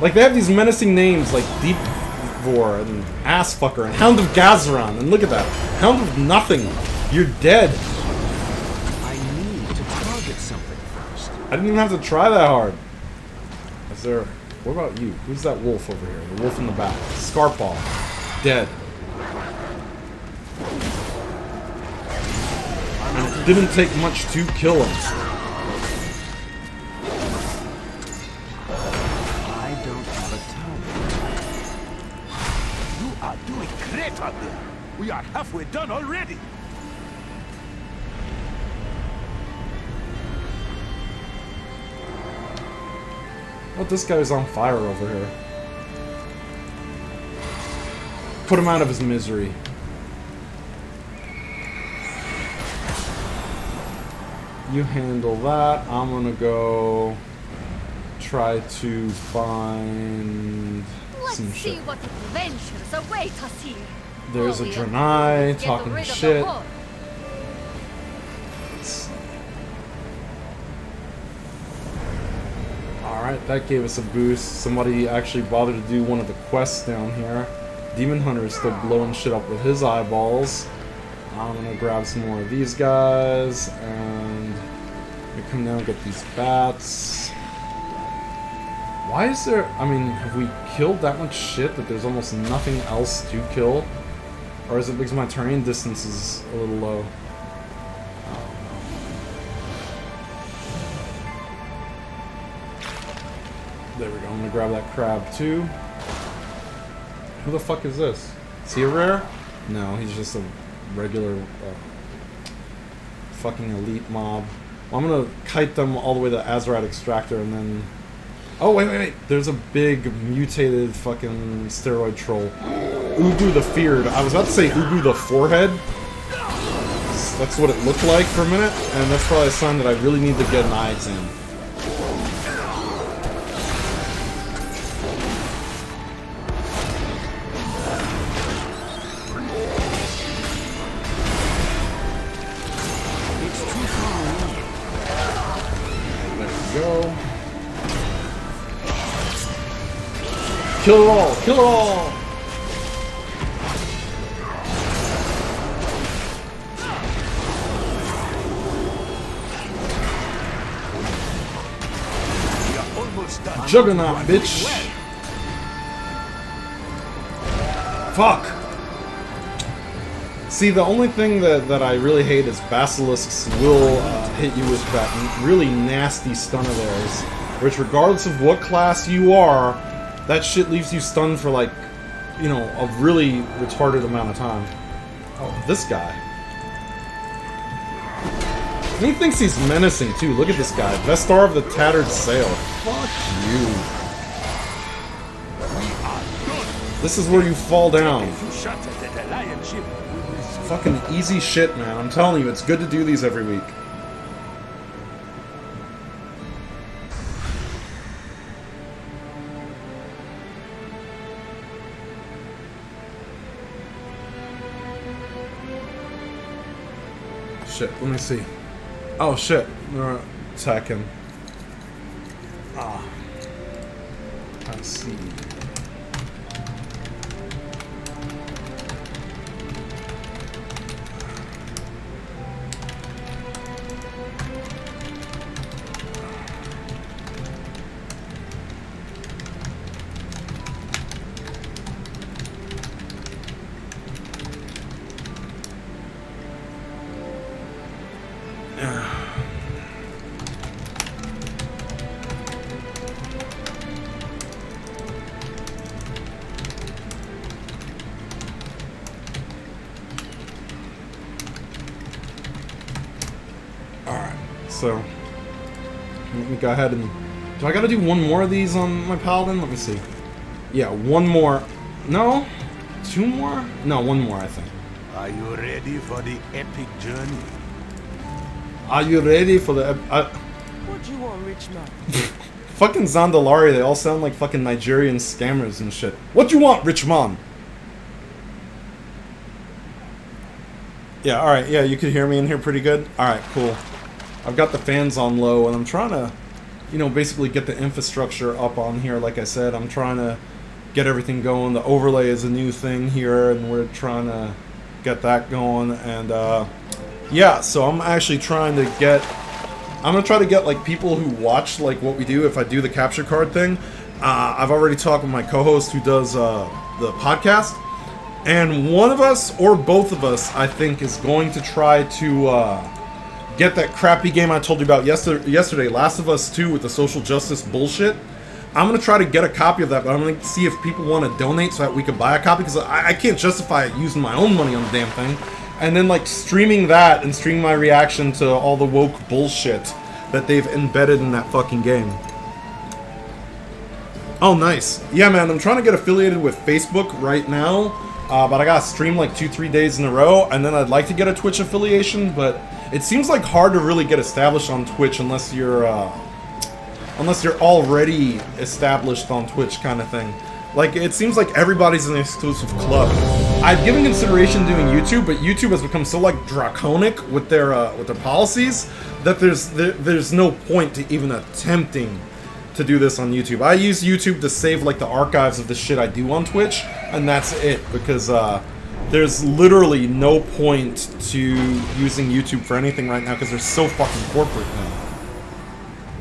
Like they have these menacing names like Deep Vor and Assfucker and Hound of Gazaron. And look at that. Hound of Nothing. You're dead. I need to target something first. I didn't even have to try that hard. Is there... What about you? Who's that wolf over here? The wolf in the back. Scarpaw. Dead. And it didn't take much to kill him. I don't have a target. You are doing great out there. We are halfway done already. Oh, this guy is on fire over here. Put him out of his misery. You handle that. I'm gonna go try to find some Let's see shit. what adventures await us here. There's a All we Draenei have to do is get talking rid of the shit. horde. Alright, that gave us a boost. Somebody actually bothered to do one of the quests down here. Demon Hunter is still blowing shit up with his eyeballs. I'm gonna grab some more of these guys and we come down and get these bats. Why is there... I mean, have we killed that much shit that there's almost nothing else to kill? Or is it because my terrain distance is a little low? There we go, I'm gonna grab that crab too. Who the fuck is this? Is he a rare? No, he's just a regular fucking elite mob. Well, I'm gonna kite them all the way to Azrat Extractor and then... Oh, wait. There's a big mutated fucking steroid troll. Ubu the Feared. I was about to say Ubu the Forehead. That's what it looked like for a minute, and that's probably a sign that I really need to get an eye exam. Go. Kill it all! Kill it all! Juggernaut, bitch. Fuck. See, the only thing that I really hate is basilisks will hit you with that really nasty stun of theirs, which regardless of what class you are, that shit leaves you stunned for like, you know, a really retarded amount of time. Oh, this guy. And he thinks he's menacing too. Look at this guy. Vestar of the Tattered Sail. Fuck you. This is where you fall down. Fucking easy shit, man. I'm telling you, it's good to do these every week. Shit, let me see. Oh shit, they're attacking. Ah. I see. So, let me go ahead and... Do I gotta do one more of these on my Paladin? Let me see. Yeah, one more. No? Two more? No, one more, I think. Are you ready for the epic journey? Are you ready for the... What do you want, rich man? Fucking Zandalari, they all sound like fucking Nigerian scammers and shit. What you want, rich man? Yeah, alright, yeah, you could hear me in here pretty good? Alright, cool. I've got the fans on low, and I'm trying to, you know, basically get the infrastructure up on here. Like I said, I'm trying to get everything going. The overlay is a new thing here, and we're trying to get that going. And, yeah, so I'm actually trying to get... I'm going to try to get, like, people who watch, like, what we do if I do the capture card thing. I've already talked with my co-host who does the podcast. And one of us, or both of us, I think, is going to try to... get that crappy game I told you about yesterday, Last of Us 2 with the social justice bullshit. I'm going to try to get a copy of that, but I'm going to see if people want to donate so that we could buy a copy, because I can't justify it using my own money on the damn thing. And then, like, streaming that and streaming my reaction to all the woke bullshit that they've embedded in that fucking game. Oh, nice. Yeah, man, I'm trying to get affiliated with Facebook right now, but I gotta stream like 2-3 days in a row, and then I'd like to get a Twitch affiliation, but it seems like hard to really get established on Twitch unless you're already established on Twitch, kind of thing. Like, it seems like everybody's an exclusive club. I've given consideration doing YouTube, but YouTube has become so like draconic with their policies that there's no point to even attempting to do this on YouTube. I use YouTube to save like the archives of the shit I do on Twitch, and that's it, because there's literally no point to using YouTube for anything right now because they're so fucking corporate now.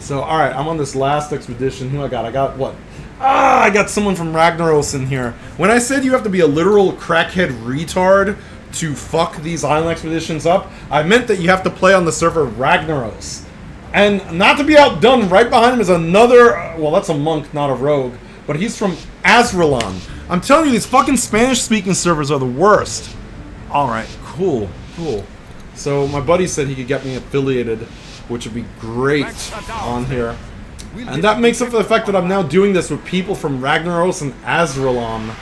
So, alright, I'm on this last expedition. Who I got? I got what? I got someone from Ragnaros in here. When I said you have to be a literal crackhead retard to fuck these island expeditions up, I meant that you have to play on the server Ragnaros. And not to be outdone, right behind him is another... well, that's a monk, not a rogue. But he's from Azralan. I'm telling you, these fucking Spanish-speaking servers are the worst. Alright, cool. So my buddy said he could get me affiliated, which would be great on here. And that makes up for the fact that I'm now doing this with people from Ragnaros and Azralan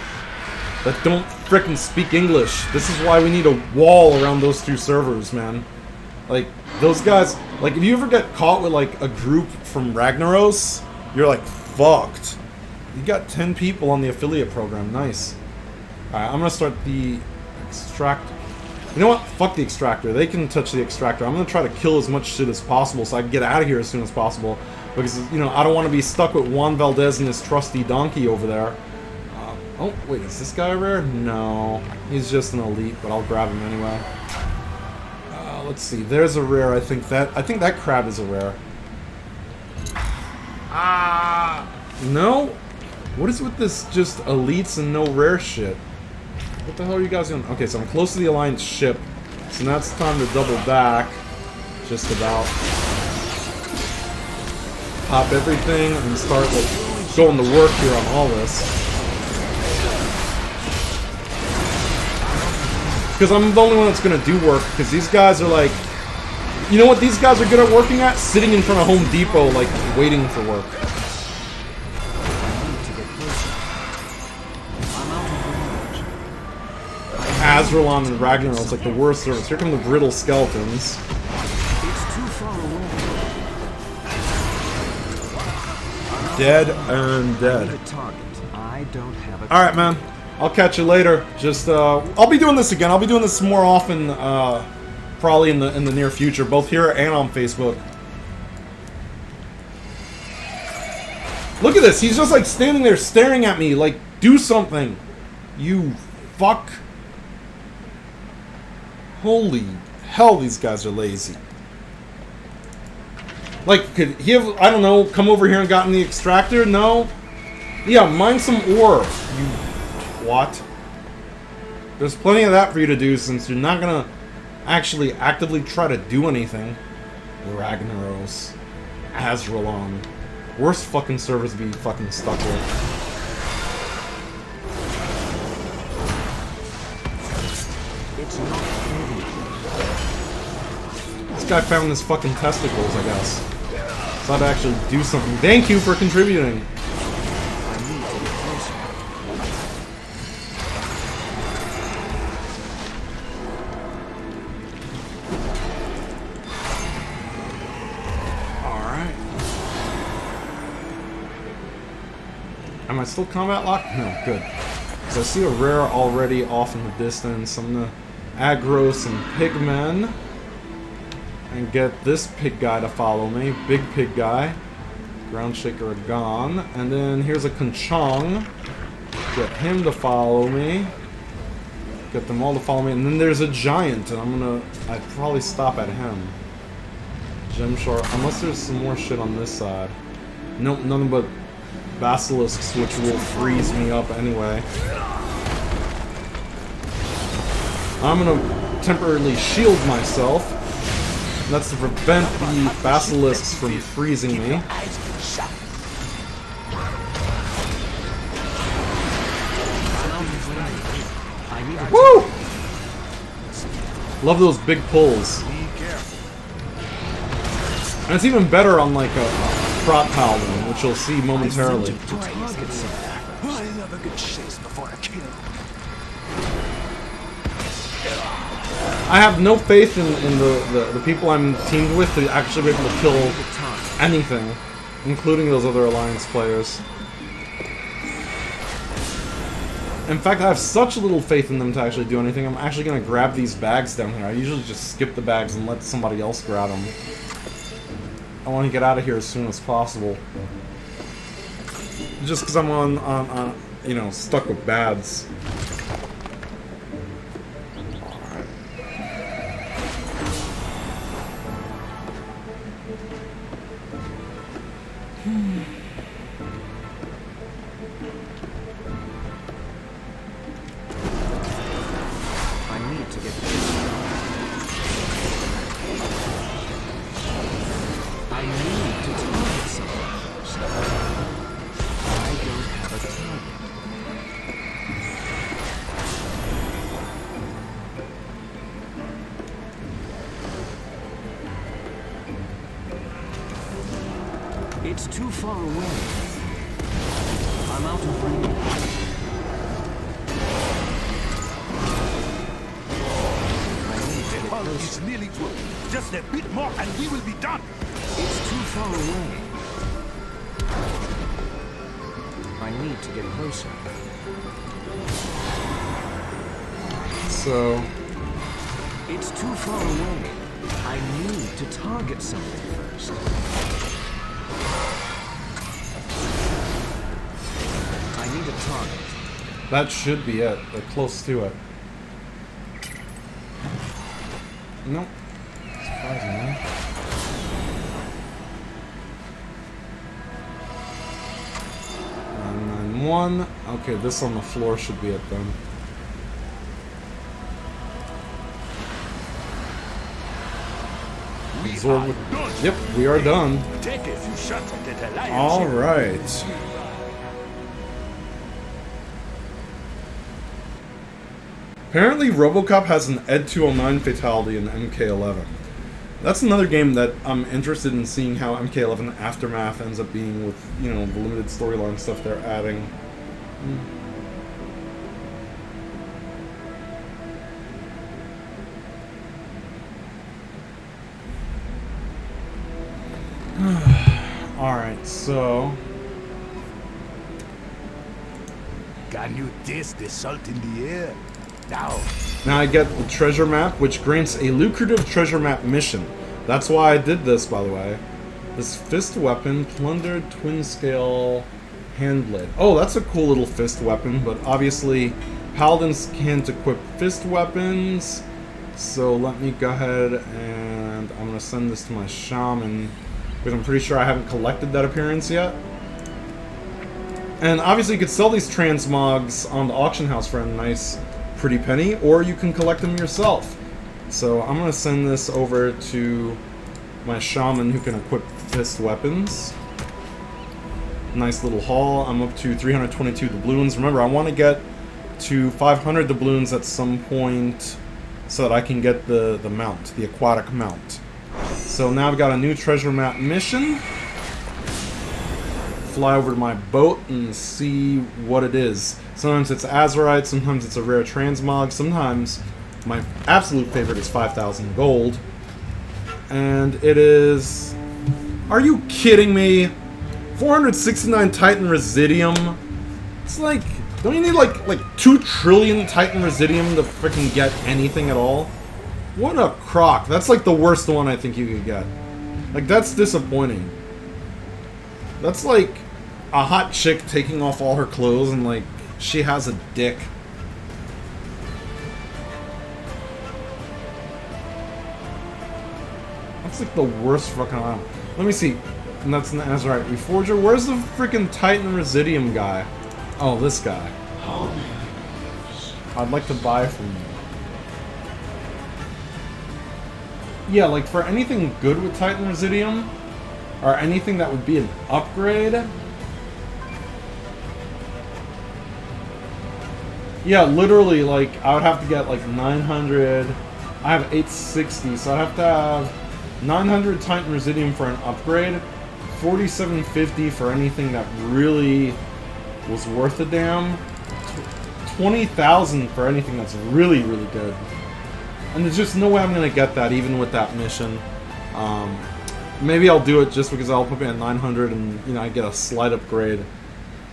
that don't frickin' speak English. This is why we need a wall around those two servers, man. Like, those guys... like, if you ever get caught with, like, a group from Ragnaros, you're, like, fucked. You got 10 people on the affiliate program. Nice. Alright, I'm gonna start the extractor. You know what? Fuck the extractor. They can touch the extractor. I'm gonna try to kill as much shit as possible so I can get out of here as soon as possible. Because, you know, I don't want to be stuck with Juan Valdez and his trusty donkey over there. Oh, wait, is this guy rare? No. He's just an elite, but I'll grab him anyway. Let's see. There's a rare. I think that crab is a rare. No? What is with this just elites and no rare shit? What the hell are you guys doing? Okay, so I'm close to the Alliance ship. So now it's time to double back. Just about. Pop everything and start like, going to work here on all this. Because I'm the only one that's going to do work. Because these guys are like... You know what these guys are good at working at? Sitting in front of Home Depot, like, waiting for work. Azralon and Ragnarok is like the worst service. Here come the brittle skeletons. It's too far away. Dead and dead. I don't have a Alright, man. I'll catch you later. Just, I'll be doing this again. I'll be doing this more often, probably in the near future, both here and on Facebook. Look at this. He's just, like, standing there staring at me. Like, do something. You fuck. Holy hell, these guys are lazy. Like, could he have, I don't know, come over here and gotten the extractor? No? Yeah, mine some ore, you twat. There's plenty of that for you to do since you're not gonna actually actively try to do anything. Ragnaros. Azralon. Worst fucking service to be fucking stuck with. It's not heavy. This guy found his fucking testicles, I guess. So I'd actually do something. Thank you for contributing. Alright. Am I still combat locked? No, good. So I see a rare already off in the distance. I'm gonna aggro some pigmen and get this pig guy to follow me. Big pig guy. Ground shaker gone. And then here's a Conchong. Get him to follow me. Get them all to follow me. And then there's a giant, and I'd probably stop at him. Gem Shark. Unless there's some more shit on this side. Nope, nothing but basilisks, which will freeze me up anyway. I'm gonna temporarily shield myself. That's to prevent the basilisks from freezing me. Woo! Love those big pulls. And it's even better on like a Prot Paladin, which you'll see momentarily. I love a good chase before I kill. I have no faith in the people I'm teamed with to actually be able to kill anything, including those other Alliance players. In fact, I have such little faith in them to actually do anything, I'm actually going to grab these bags down here. I usually just skip the bags and let somebody else grab them. I want to get out of here as soon as possible. Just because I'm on, you know, stuck with bads. It's too far away. I'm out of range. Oh, it's nearly through. Just a bit more and we will be done. It's too far away. I need to get closer. So... It's too far away. I need to target something first. I need a target. that should be it. They're close to it. Nope. Surprisingly. one. Okay, this on the floor should be it then. Absorb. Yep, we are done. Take a few shots at that alliance. All right. Apparently, RoboCop has an Ed 209 fatality in MK11. That's another game that I'm interested in seeing how MK11 Aftermath ends up being with, you know, the limited storyline stuff they're adding. Alright, so... Can you taste the salt in the air? Now. Now I get the treasure map, which grants a lucrative treasure map mission. That's why I did this, by the way. This fist weapon, plundered twin scale hand blade. Oh, that's a cool little fist weapon, but obviously paladins can't equip fist weapons. So let me go ahead and I'm going to send this to my shaman, because I'm pretty sure I haven't collected that appearance yet. And obviously you could sell these transmogs on the auction house for a nice pretty penny, or you can collect them yourself. So I'm going to send this over to my shaman who can equip fist weapons. Nice little haul. I'm up to 322 doubloons. Remember, I want to get to 500 doubloons at some point so that I can get the mount, the aquatic mount. So now I've got a new treasure map mission. Fly over to my boat and see what it is. Sometimes it's Azurite, sometimes it's a rare transmog, sometimes my absolute favorite is 5,000 gold. And it is... Are you kidding me? 469 Titan Residium? It's like... Don't you need like 2 trillion Titan Residium to freaking get anything at all? What a crock. That's like the worst one I think you could get. Like, that's disappointing. That's like a hot chick taking off all her clothes and like she has a dick. That's like the worst fucking item. Let me see. And that's an Azurite Reforger. Where's the freaking Titan Residium guy? Oh, this guy. I'd like to buy from you. Yeah, like for anything good with Titan Residium, or anything that would be an upgrade. Yeah, literally, like, I would have to get like 900. I have 860, so I'd have to have 900 Titan Residium for an upgrade, 4750 for anything that really was worth a damn, 20,000 for anything that's really, really good. And there's just no way I'm gonna get that even with that mission. Maybe I'll do it just because I'll put me at 900 and, you know, I get a slight upgrade.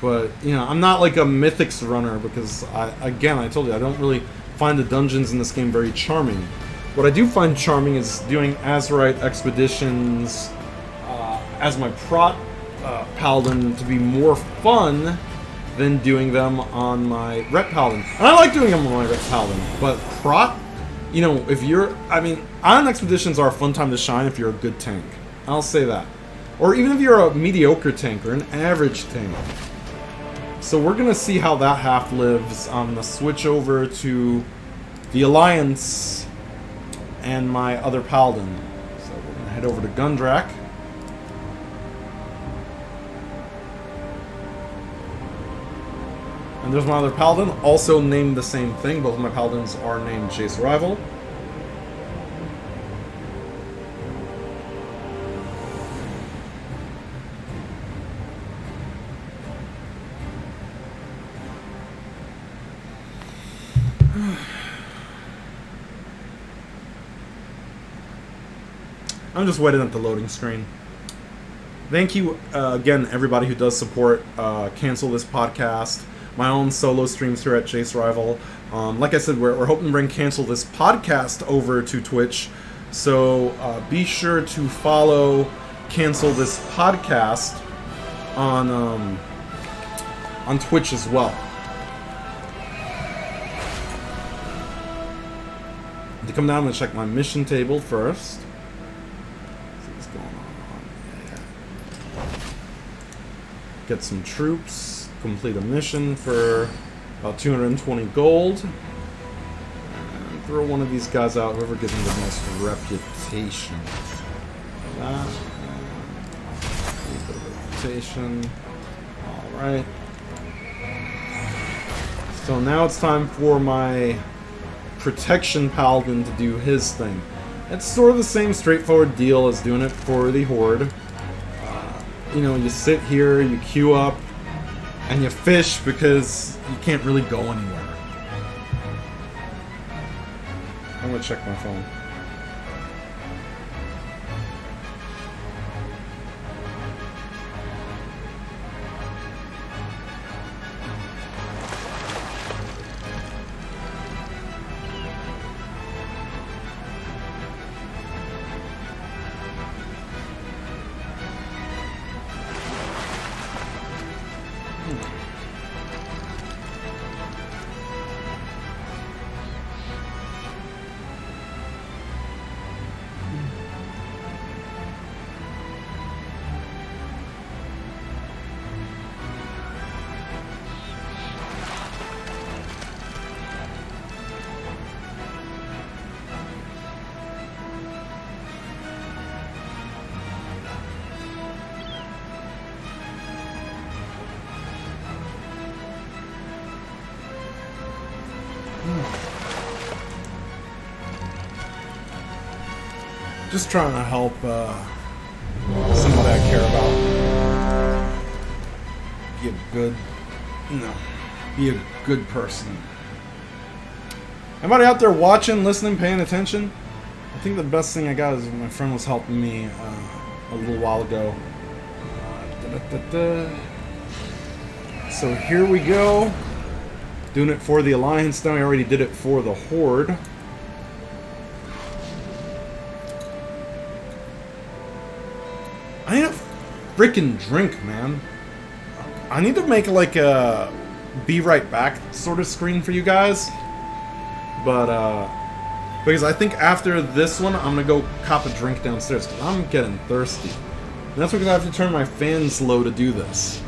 But, you know, I'm not like a Mythics runner because, I told you, I don't really find the dungeons in this game very charming. What I do find charming is doing Azurite expeditions as my prot paladin to be more fun than doing them on my Ret Paladin. And I like doing them on my Ret Paladin, but prot, you know, if you're, I mean, island expeditions are a fun time to shine if you're a good tank. I'll say that. Or even if you're a mediocre tank or an average tank. So we're going to see how that half lives. I'm going to switch over to the Alliance and my other Paladin. So we're going to head over to Gundrak. And there's my other Paladin, also named the same thing. Both of my Paladins are named Jace Rival. I'm just waiting at the loading screen. Thank you again, everybody who does support Cancel This Podcast, my own solo streams here at Jace Rival. Like I said, we're hoping to bring Cancel This Podcast over to Twitch, so be sure to follow Cancel This Podcast on Twitch as well. To come down and check my mission table first. Get some troops. complete a mission for about 220 gold. And throw one of these guys out, whoever gives me the most reputation. That. A bit of reputation. Alright. So now it's time for my Protection Paladin to do his thing. It's sort of the same straightforward deal as doing it for the Horde. You know, you sit here, you queue up, and you fish because you can't really go anywhere. I'm gonna check my phone. Just trying to help somebody I care about. Be a good, be a good person. Anybody out there watching, listening, paying attention? I think the best thing I got is my friend was helping me a little while ago. So here we go. Doing it for the Alliance now. I already did it for the Horde. I need a freaking drink, man. I need to make like a be right back sort of screen for you guys. But, because I think after this one, I'm gonna go cop a drink downstairs, because I'm getting thirsty. And that's because I have to turn my fans low to do this.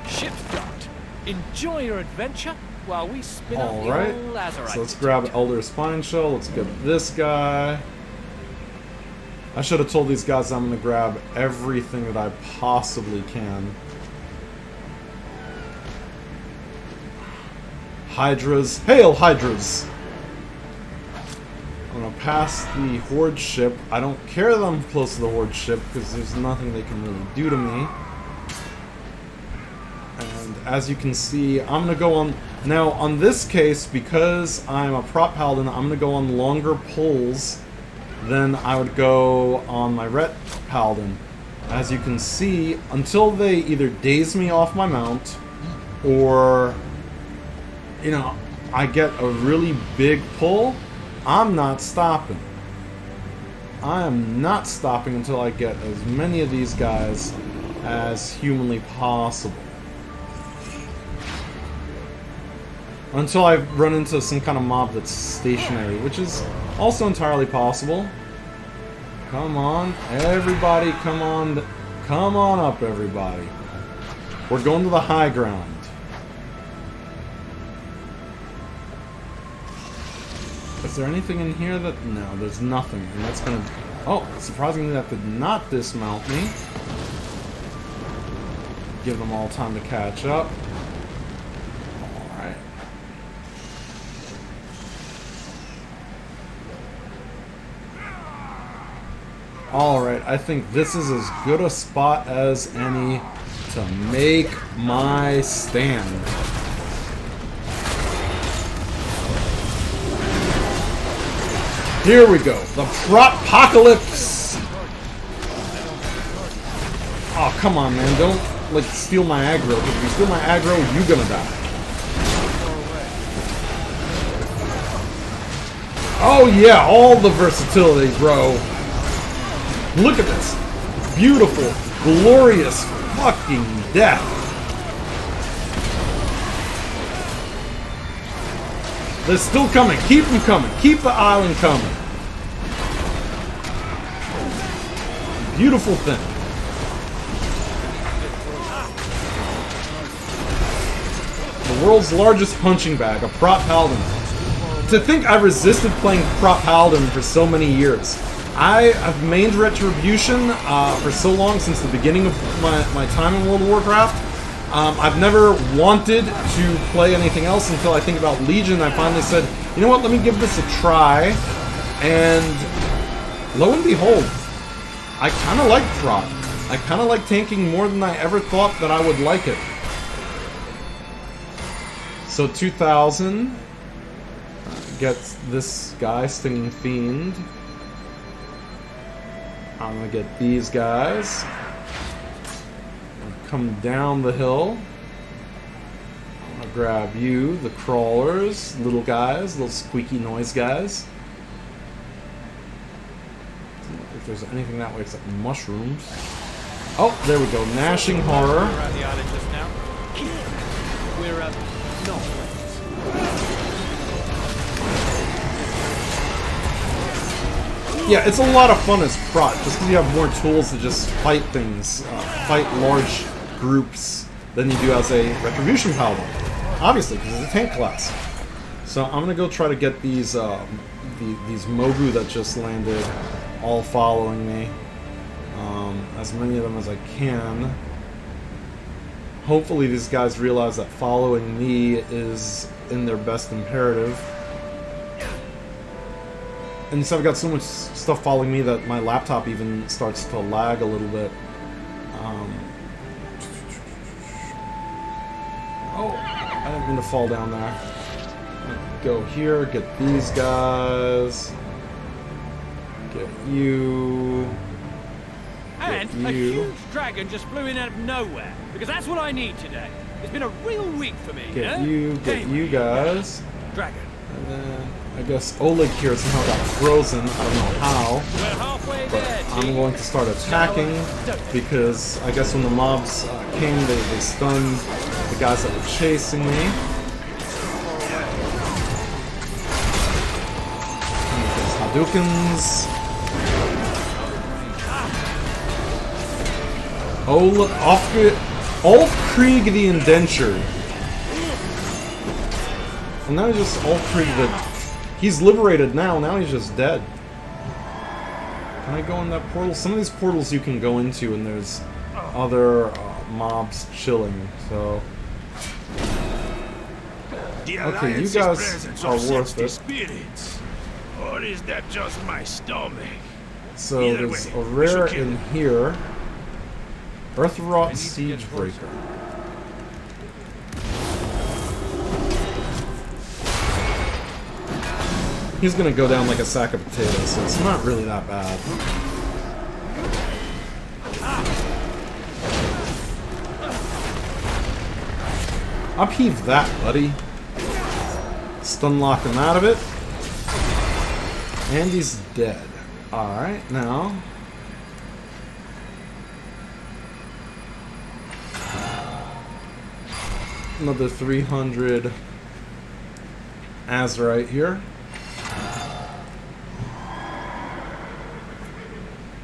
Ship's docked. Enjoy your adventure while we spin up the Alright, old Lazarite. so let's grab Elder Spine Shell, let's get this guy. I should have told these guys I'm going to grab everything that I possibly can. Hydras. Hail, Hydras! I'm going to pass the Horde ship. I don't care that I'm close to the Horde ship, because there's nothing they can really do to me. And as you can see, I'm going to go on... Now, on this case, because I'm a prop paladin, I'm going to go on longer pulls than I would go on my Ret paladin. As you can see, until they either daze me off my mount, or, you know, I get a really big pull, I'm not stopping. I am not stopping until I get as many of these guys as humanly possible. Until I run into some kind of mob that's stationary, which is also entirely possible. Come on, everybody, come on up, everybody. We're going to the high ground. Is there anything in here that... No, there's nothing, and that's gonna... Oh, surprisingly that did not dismount me. Give them all time to catch up. Alright. Alright, I think this is as good a spot as any to make my stand. Here we go, the Propocalypse! Oh, come on, man, don't, like, steal my aggro, because if you steal my aggro, you're gonna die. Oh yeah, all the versatility, bro. Look at this. Beautiful, glorious fucking death. They're still coming. Keep them coming. Keep the island coming. Beautiful thing. world's largest punching bag, a Prot Paladin. To think I resisted playing Prot Paladin for so many years. I have mained Retribution for so long, since the beginning of my time in World of Warcraft. I've never wanted to play anything else until I think about Legion. I finally said, you know what, let me give this a try. And lo and behold, I kind of like Prot. I kind of like tanking more than I ever thought that I would like it. So 2000 gets this guy, Stinging Fiend. I'm gonna get these guys. Come down the hill. I'm gonna grab you, the crawlers, little guys, little squeaky noise guys. If there's anything that way except mushrooms. Oh, there we go. Gnashing Horror. Around the island just now. We're not. Yeah, it's a lot of fun as Prot, just because you have more tools to just fight things, fight large groups than you do as a Retribution Paladin. Obviously, because it's a tank class. So I'm gonna go try to get these these Mogu that just landed all following me. As many of them as I can. Hopefully these guys realize that following me is in their best imperative. And so I've got so much stuff following me that my laptop even starts to lag a little bit. Oh, I didn't mean to fall down there. Go here, get these guys. Get you. And a huge dragon just flew in out of nowhere, because that's what I need today. It's been a real week for me. Get you know? you, get you guys. Dragon. And then I guess Oleg here somehow got frozen. I don't know how. We're halfway But there, I'm team. going to start attacking because I guess when the mobs came, they stunned the guys that were chasing me. Hadoukens. Ulfkrieg the Indentured. And now he's just Ulfkrieg the... He's liberated now, now he's just dead. Can I go in that portal? Some of these portals you can go into and there's other mobs chilling, so... Okay, you guys are worth it. Spirits. Or is that just my stomach? So there's a rare in here. Earthwrought Siegebreaker. He's gonna go down like a sack of potatoes, so it's not really that bad. Upheave that, buddy. Stun lock him out of it. And he's dead. Alright, now... Another 300 Azurite here.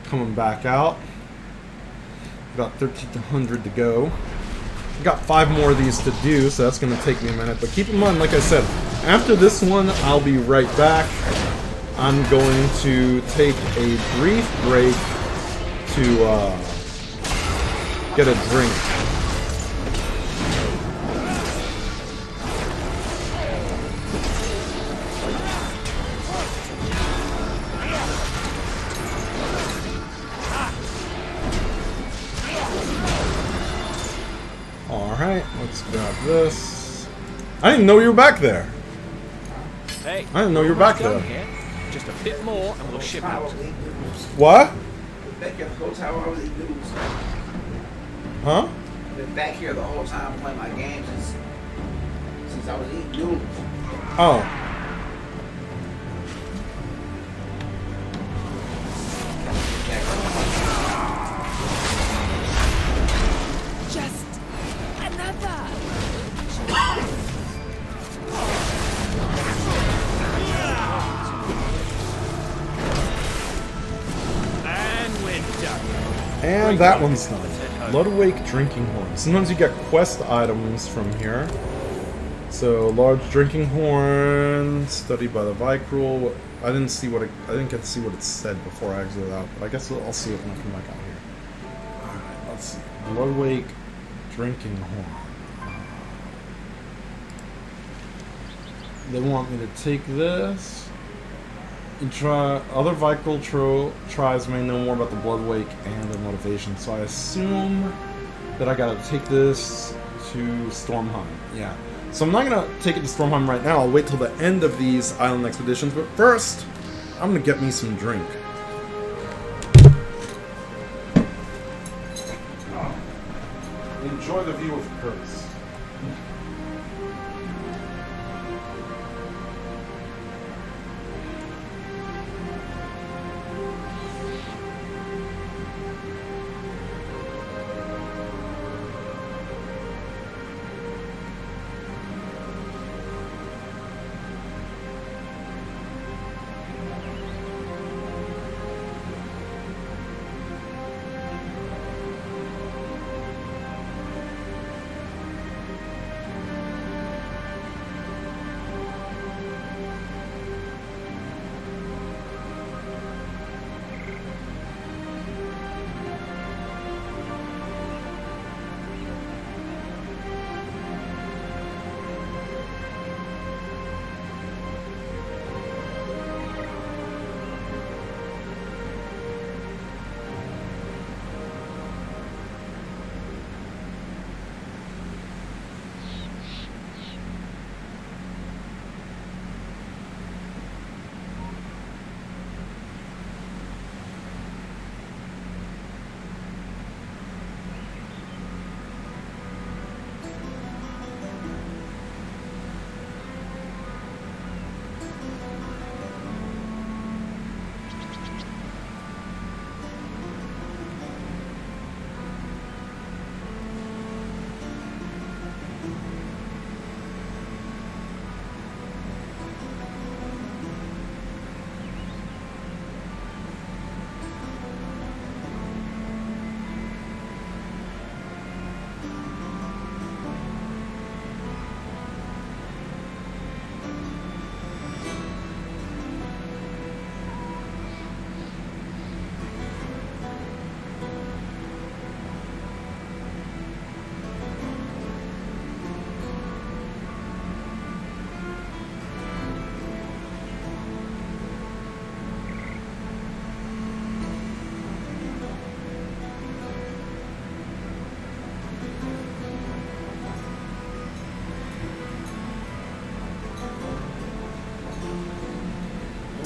Coming back out. About 1,300 to go. I've got 5 more of these to do, so that's going to take me a minute. But keep in mind, like I said, after this one, I'll be right back. I'm going to take a brief break to get a drink. Alright, let's grab this. I didn't know you were back there. Hey, I didn't know you were back there. here. Just a bit more and we'll ship out. What? Back here the whole time I was eating noodles. Huh? I've been back here the whole time playing my games since I was eating noodles. Oh. Just another. And that one's done. Bloodawake Drinking Horn. Sometimes you get quest items from here. So large drinking horn, studied by the Vicruel. I didn't get to see what it said before I exited out, but I guess I'll see it when I come back out here. Alright, let's see. Bloodwake drinking horn. They want me to take this and try. Other Vicruel tribes may know more about the Bloodwake and their motivation, so I assume that I gotta take this to Stormheim. Yeah. So I'm not gonna take it to Stormheim right now. I'll wait till the end of these island expeditions. But first, I'm gonna get me some drink. Oh. Enjoy the view of Curse.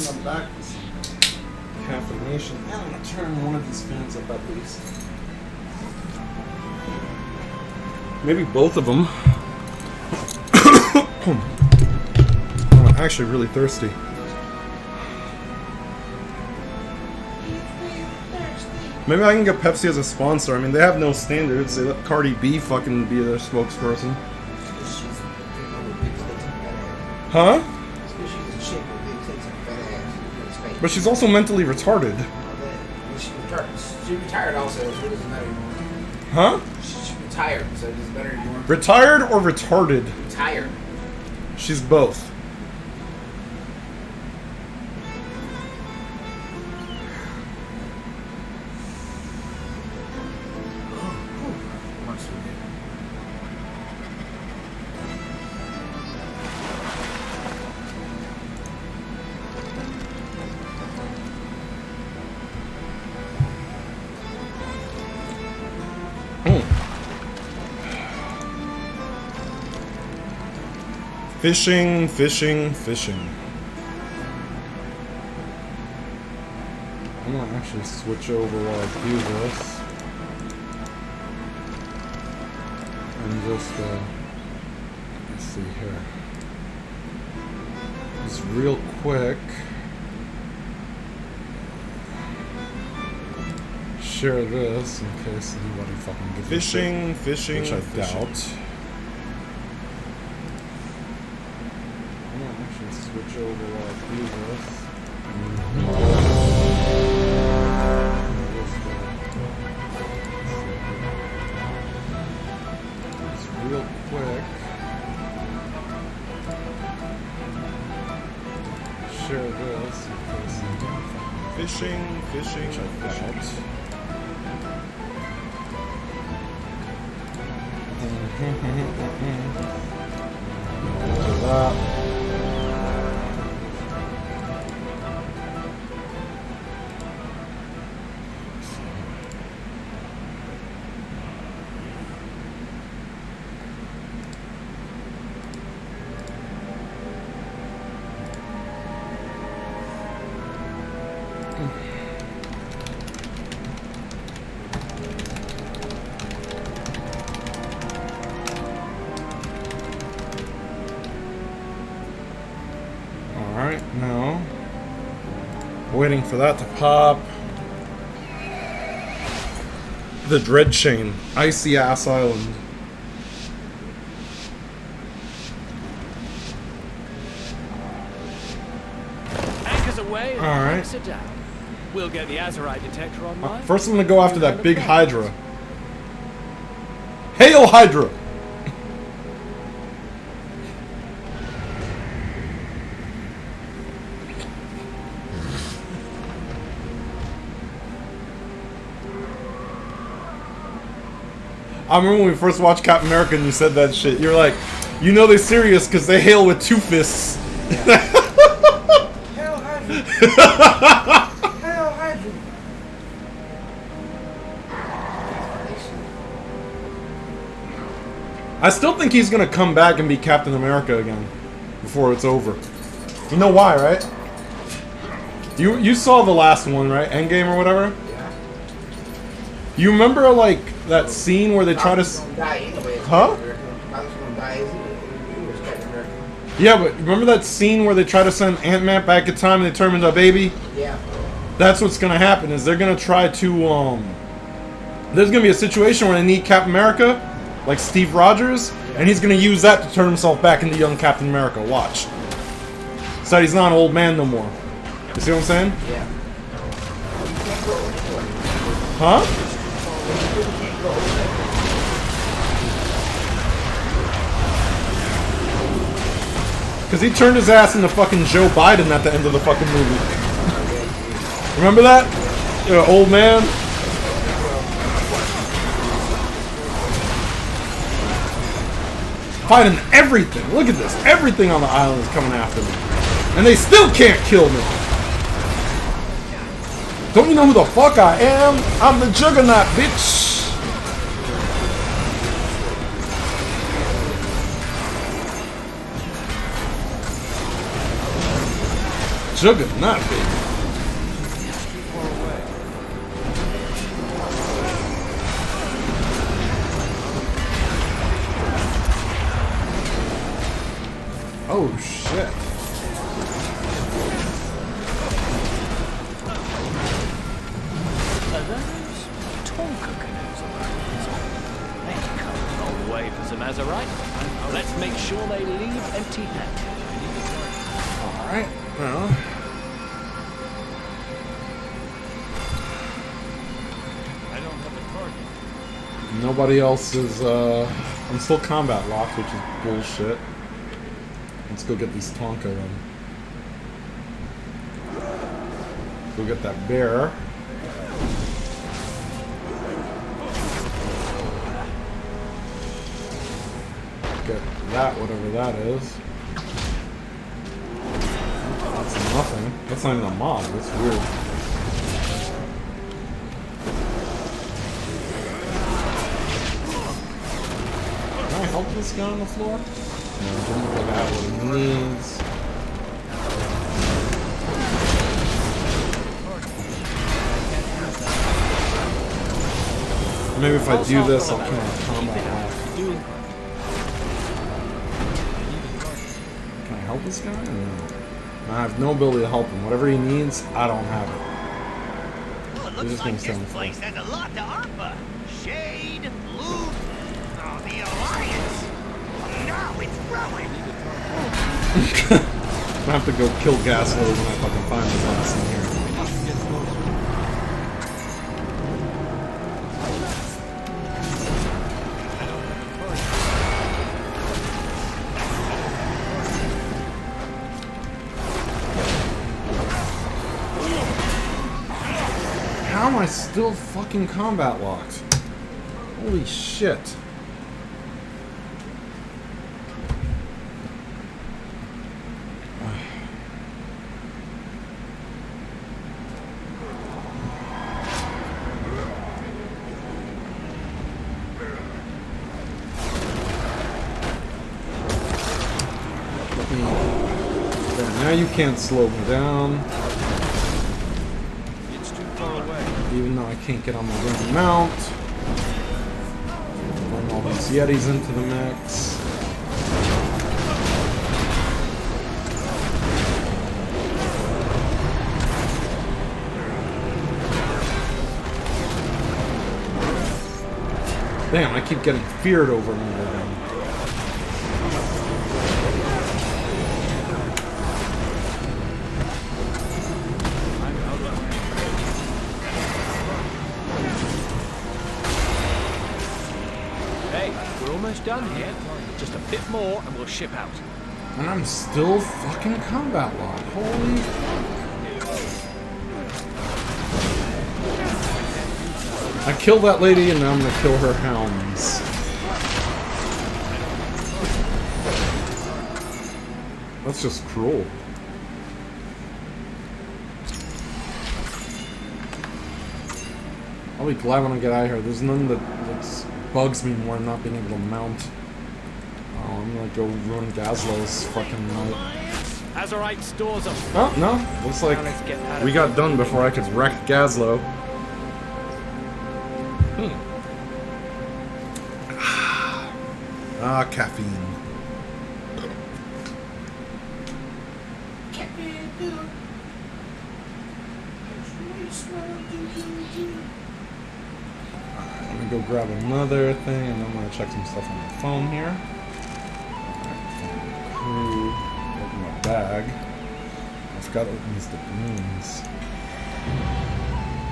I'm back with some caffeination. And I'm gonna turn one of these fans up at least. Maybe both of them. I'm actually really thirsty. Maybe I can get Pepsi as a sponsor. I mean, they have no standards. They let Cardi B fucking be their spokesperson. Huh? But she's also mentally retarded. She retired also, so it doesn't matter anymore. Huh? She retired, so it doesn't matter anymore. Retired or retarded? Retired. She's both. Fishing, fishing, fishing. I'm gonna actually switch over while I do this. And just, let's see here. Just real quick. Share this in case anybody fucking gives Fishing, fishing, which I fishing. doubt. Switch over while I do this. Just real quick. share this. Fishing. Check that out. Do that. Alright, now waiting for that to pop. The Dread Chain, Icy Ass Island. Anchors away and All right. anchors are down. We'll get the Azurite detector online. First I'm gonna go after that big Hydra. Hail Hydra! I remember when we first watched Captain America and you said that shit. You're like, you know they're serious because they hail with 2 fists. Hell Hydra. Hell Hydra. I still think he's gonna come back and be Captain America again before it's over. You know why, right? You saw the last one, right? Endgame or whatever? Yeah. You remember like that scene where they try to Gonna die anyway. Huh? I was gonna die as Captain America. Yeah, but remember that scene where they try to send Ant-Man back in time and they turn him into a baby? Yeah. That's what's gonna happen, is they're gonna try to, there's gonna be a situation where they need Captain America, like Steve Rogers, and he's gonna use that to turn himself back into young Captain America. Watch. So that he's not an old man no more. You see what I'm saying? Yeah. Huh? Because he turned his ass into fucking Joe Biden at the end of the fucking movie. Remember that? Old man? Fighting everything. Look at this. Everything on the island is coming after me. And they still can't kill me. Don't you know who the fuck I am? I'm the Juggernaut, bitch. Juggernaut, baby. Oh shit. Are those Tonka canoes around? They come a long way for some Azurite. Let's make sure they leave empty-handed. Alright, well. Nobody else is, I'm still combat locked, which is bullshit. Let's go get these Tonka then. Go get that bear. Get that, whatever that is. That's nothing. That's not even a mob. That's weird. Can I help this guy on the floor? No, don't look like I have what he needs. Maybe if I do this, I'll come out of combat life. Can I help this guy? No. I have no ability to help him. Whatever he needs, I don't have it. Well, it looks like this place has a lot to offer. Shade, loot, oh, the Alliance. Now it's growing. I'm gonna have to go kill Gaslow when I fucking find his ass in here. I still fucking combat locked? Holy shit. Now you can't slow me down. It's too far away. Even though I can't get on my damn mount. Bring all these Yetis into the mix. Damn, I keep getting feared over and over again. Almost done here. Just a bit more and we'll ship out. And I'm still fucking combat locked. Holy fuck. I killed that lady and now I'm gonna kill her hounds. That's just cruel. I'll be glad when I get out of here. There's none that bugs me more than not being able to mount. Oh, I'm gonna go ruin Gazlo's fucking night. Azurite stores of. Oh, no. Looks like we got done before I could wreck Gazlo. Ah, caffeine. Let me go grab another thing, and then I'm gonna check some stuff on my phone here. Crew, open my bag. I forgot to open these doubloons.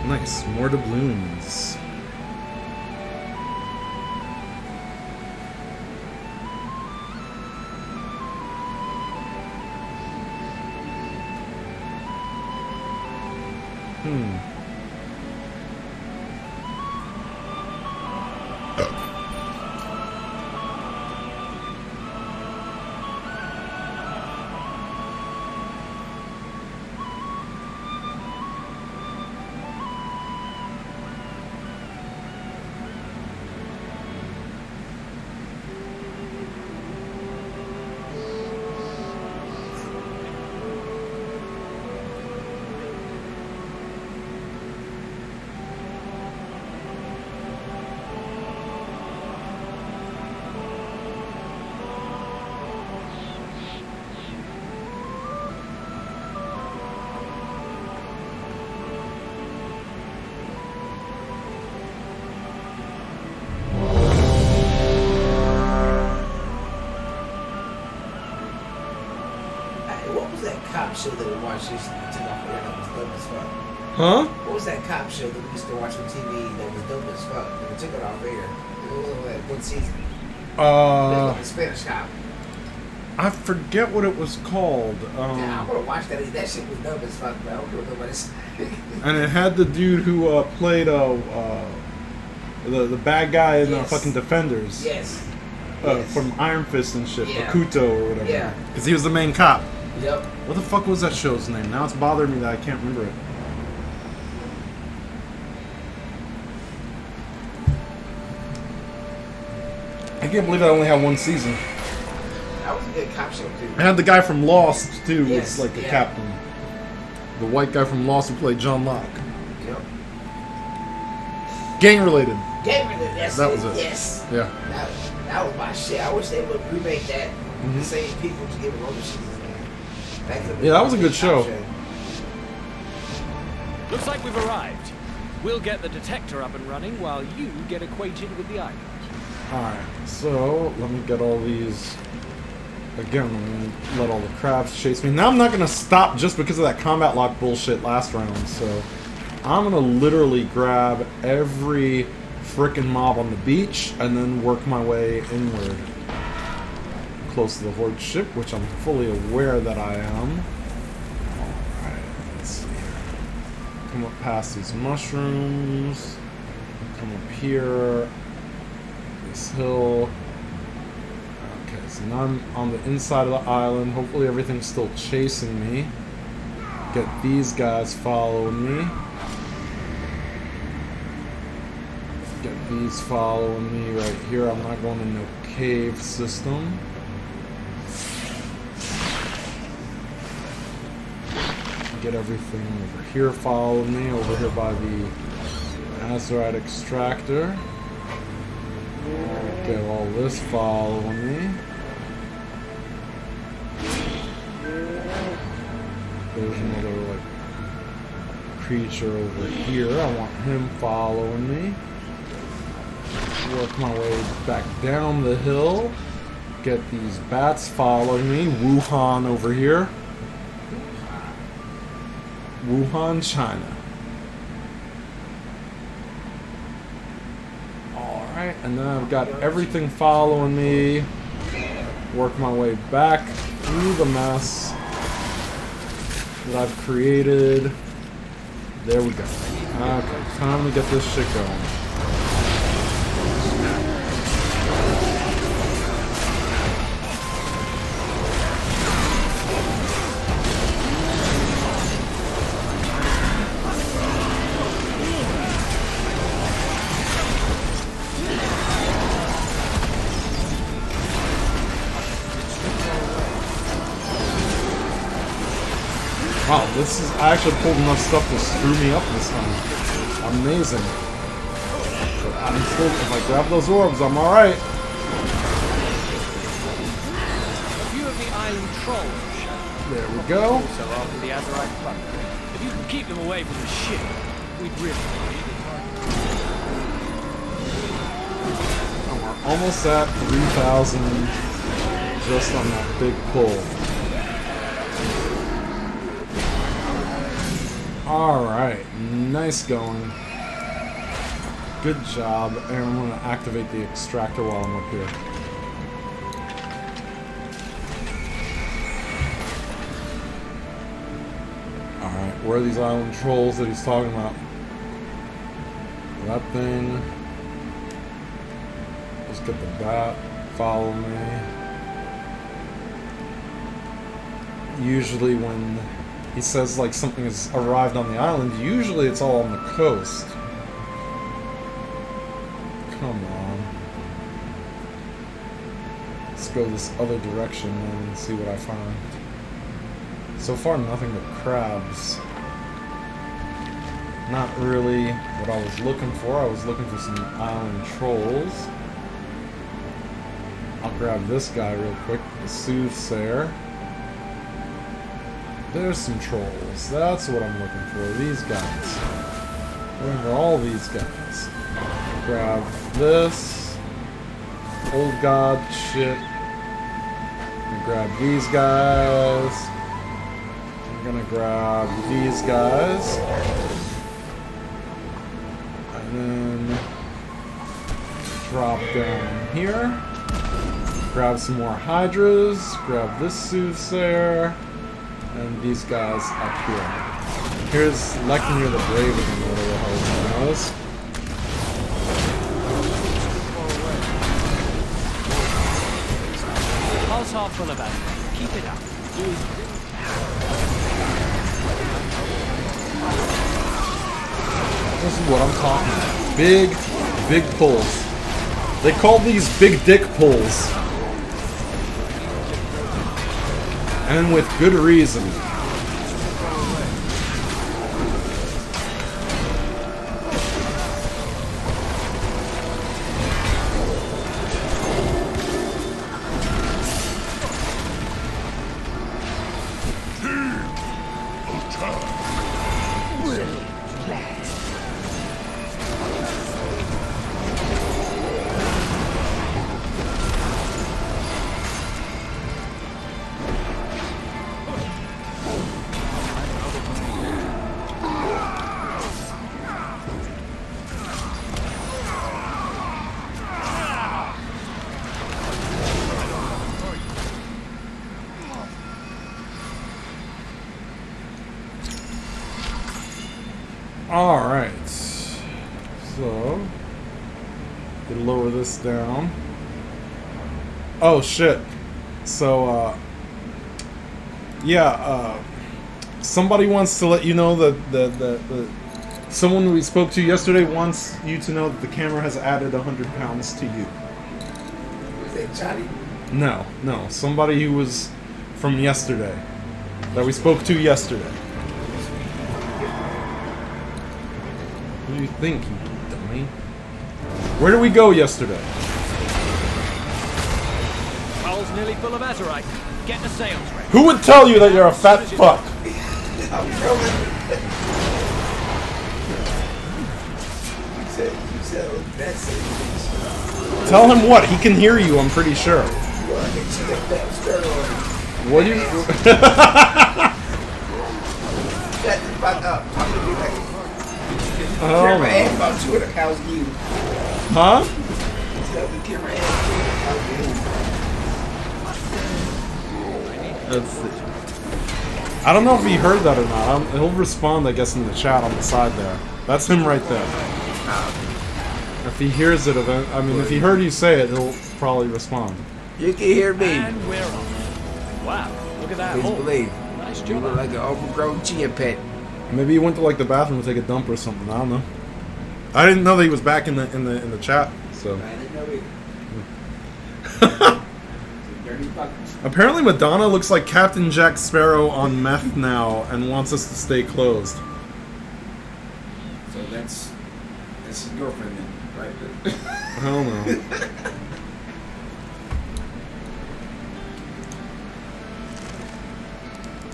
Nice, more doubloons. Show that we watched used to take off the air that was dope as fuck. Huh? What was that cop show that we used to watch on TV that was dope as fuck? That we took it off air. It was like one season. It was like a Spanish cop. I forget what it was called. Yeah, I would have watched that. That shit was dope as fuck, bro. I don't know what it's. And it had the dude who played the bad guy in the fucking Defenders. Yes. From Iron Fist and shit, Yeah. Bakuto or whatever. Yeah. Because he was the main cop. Yep. What the fuck was that show's name? Now it's bothering me that I can't remember it. I can't believe I only had one season. That was a good cop show, too. I had the guy from Lost, too, Yes, was like the yeah. captain. The white guy from Lost who played John Locke. Yep. Gang related. That was it. Yes. Yeah. That was my shit. I wish they would remake that. The same people to give it over seasons. Yeah, that was a good show. Looks like we've arrived. We'll get the detector up and running while you get acquainted with the island. Alright, so let me get all these. Again, I'm gonna let all the crabs chase me. Now I'm not gonna stop just because of that combat lock bullshit last round, so I'm gonna literally grab every frickin' mob on the beach and then work my way inward. Close to the Horde ship, which I'm fully aware that I am. Alright, let's see here. Come up past these mushrooms. Come up here. This hill. Okay, so now I'm on the inside of the island. Hopefully everything's still chasing me. Get these guys following me. Get these following me right here. I'm not going in the cave system. Get everything over here following me. Over here by the Azurite extractor. Get all this following me. There's another like creature over here. I want him following me. Work my way back down the hill. Get these bats following me. Wuhan over here. Wuhan, China. Alright, and then I've got everything following me. Work my way back through the mess that I've created. There we go. Okay, time to get this shit going. Wow, this is, I actually pulled enough stuff to screw me up this time. Amazing. But I'm still, if I grab those orbs, I'm alright. A few of the island trolls. There we go. Also after the Azurite plunder. If you can keep them away from the ship, we'd really need it. And we're almost at 3,000 just on that big pull. Alright, nice going. Good job. And I'm going to activate the extractor while I'm up here. Alright, where are these island trolls that he's talking about? That thing. Let's get the bat. Follow me. Usually when he says like something has arrived on the island, usually it's all on the coast. Come on. Let's go this other direction and see what I find. So far nothing but crabs. Not really what I was looking for. I was looking for some island trolls. I'll grab this guy real quick, the Soothsayer. There's some trolls. That's what I'm looking for. These guys. Looking for all these guys. Grab this. Old god shit. And grab these guys. I'm gonna grab these guys. And then drop down here. Grab some more Hydras. Grab this Soothsayer. And these guys up here. Here's Leknir the Brave again, whatever the hell his name was. How's half full about it? Keep it up. This is what I'm talking about. Big, big pulls. They call these big dick pulls. And with good reason. Alright. So, gonna lower this down. Oh shit. So, yeah, somebody wants to let you know that someone we spoke to yesterday wants you to know that the camera has added 100 pounds to you. Was that Johnny? No, somebody who was from yesterday. That we spoke to yesterday. What do you think, you dummy? Where did we go yesterday? Hull's nearly full of azurite. Get the sails ready. Who would tell you that you're a fat fuck? I'm trolling. You said that's it. Tell him what? He can hear you, I'm pretty sure. What do you... Shut the fuck up. Talk to me like Oh, camera ass about 200 pounds you. huh? Tell the camera ass 200 pounds you. Let's see. I don't know if he heard that or not. He'll respond, I guess, in the chat on the side there. That's him right there. If he hears it, I mean, if he heard you say it, he'll probably respond. You can hear me. And we're on. Wow, look at that Please hole. believe. Nice You job. look like an overgrown chia pet. Maybe he went to like the bathroom to take a dump or something. I don't know. I didn't know that he was back in the chat. So I didn't know either. Dirty fucker. apparently Madonna looks like Captain Jack Sparrow on meth now and wants us to stay closed. So that's his girlfriend then, right? I don't know.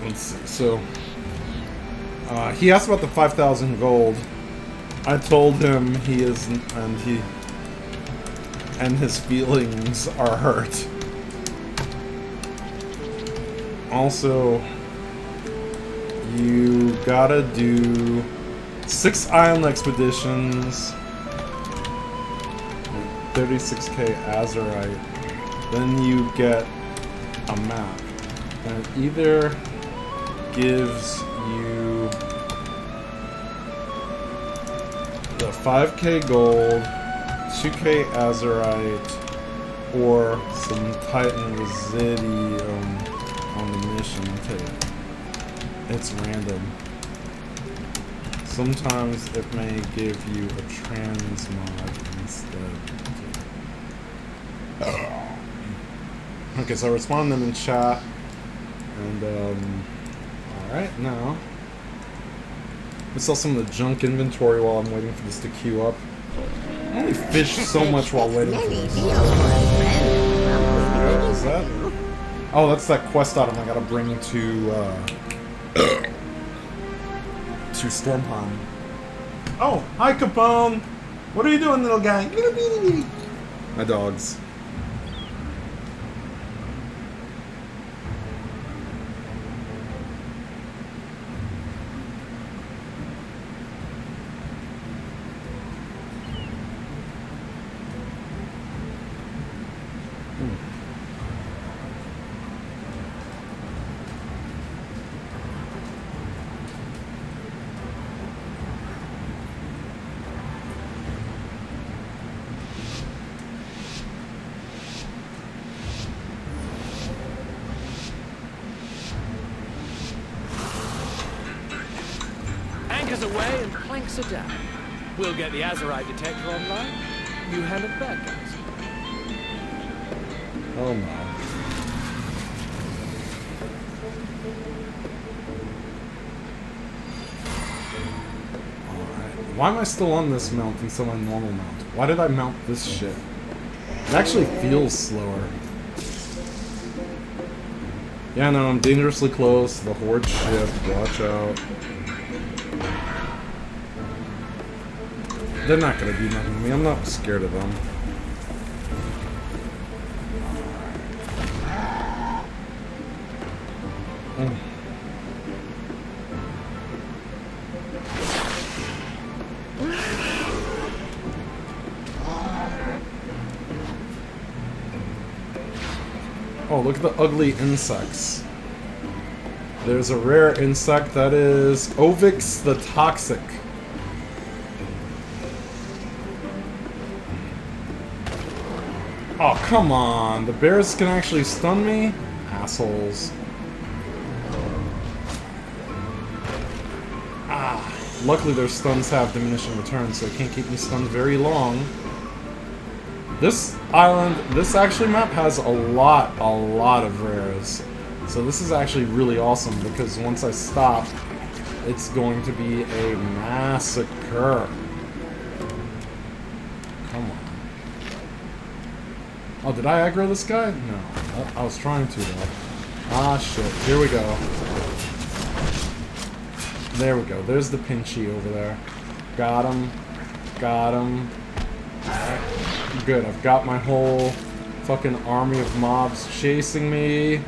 Let's see. So he asked about the 5,000 gold. I told him he is, and his feelings are hurt. Also, you gotta do 6 island expeditions, 36k azurite, then you get a map. And it either gives you the 5k gold, 2k azurite, or some Titan Residium on the mission. It's random. Sometimes it may give you a transmog instead. Okay, so I respond to them in chat. And, alright, now. Let's sell some of the junk inventory while I'm waiting for this to queue up. I only fish so much while waiting for this. Is that? Oh, that's that quest item I gotta bring to Storm Pond. Oh, hi Capone! What are you doing, little guy? My dogs. Anchors away and planks are down. We'll get the azurite detector online. You handle the bad guys. Oh my. Alright. Why am I still on this mount instead of my normal mount? Why did I mount this shit? It actually feels slower. Yeah, no, I'm dangerously close to the Horde ship. Watch out. They're not gonna do nothing to me. I'm not scared of them. Oh, look at the ugly insects. There's a rare insect that is Ovix the Toxic. come on. The bears can actually stun me? Assholes. Ah. Luckily their stuns have diminishing returns, so it can't keep me stunned very long. This island, this actually map has a lot of rares. So this is actually really awesome, because once I stop, it's going to be a massacre. Come on. Oh, did I aggro this guy? No. I was trying to, though. Ah, shit. Here we go. There we go. There's the Pinchy over there. Got him. Got him. Alright. Good. I've got my whole fucking army of mobs chasing me.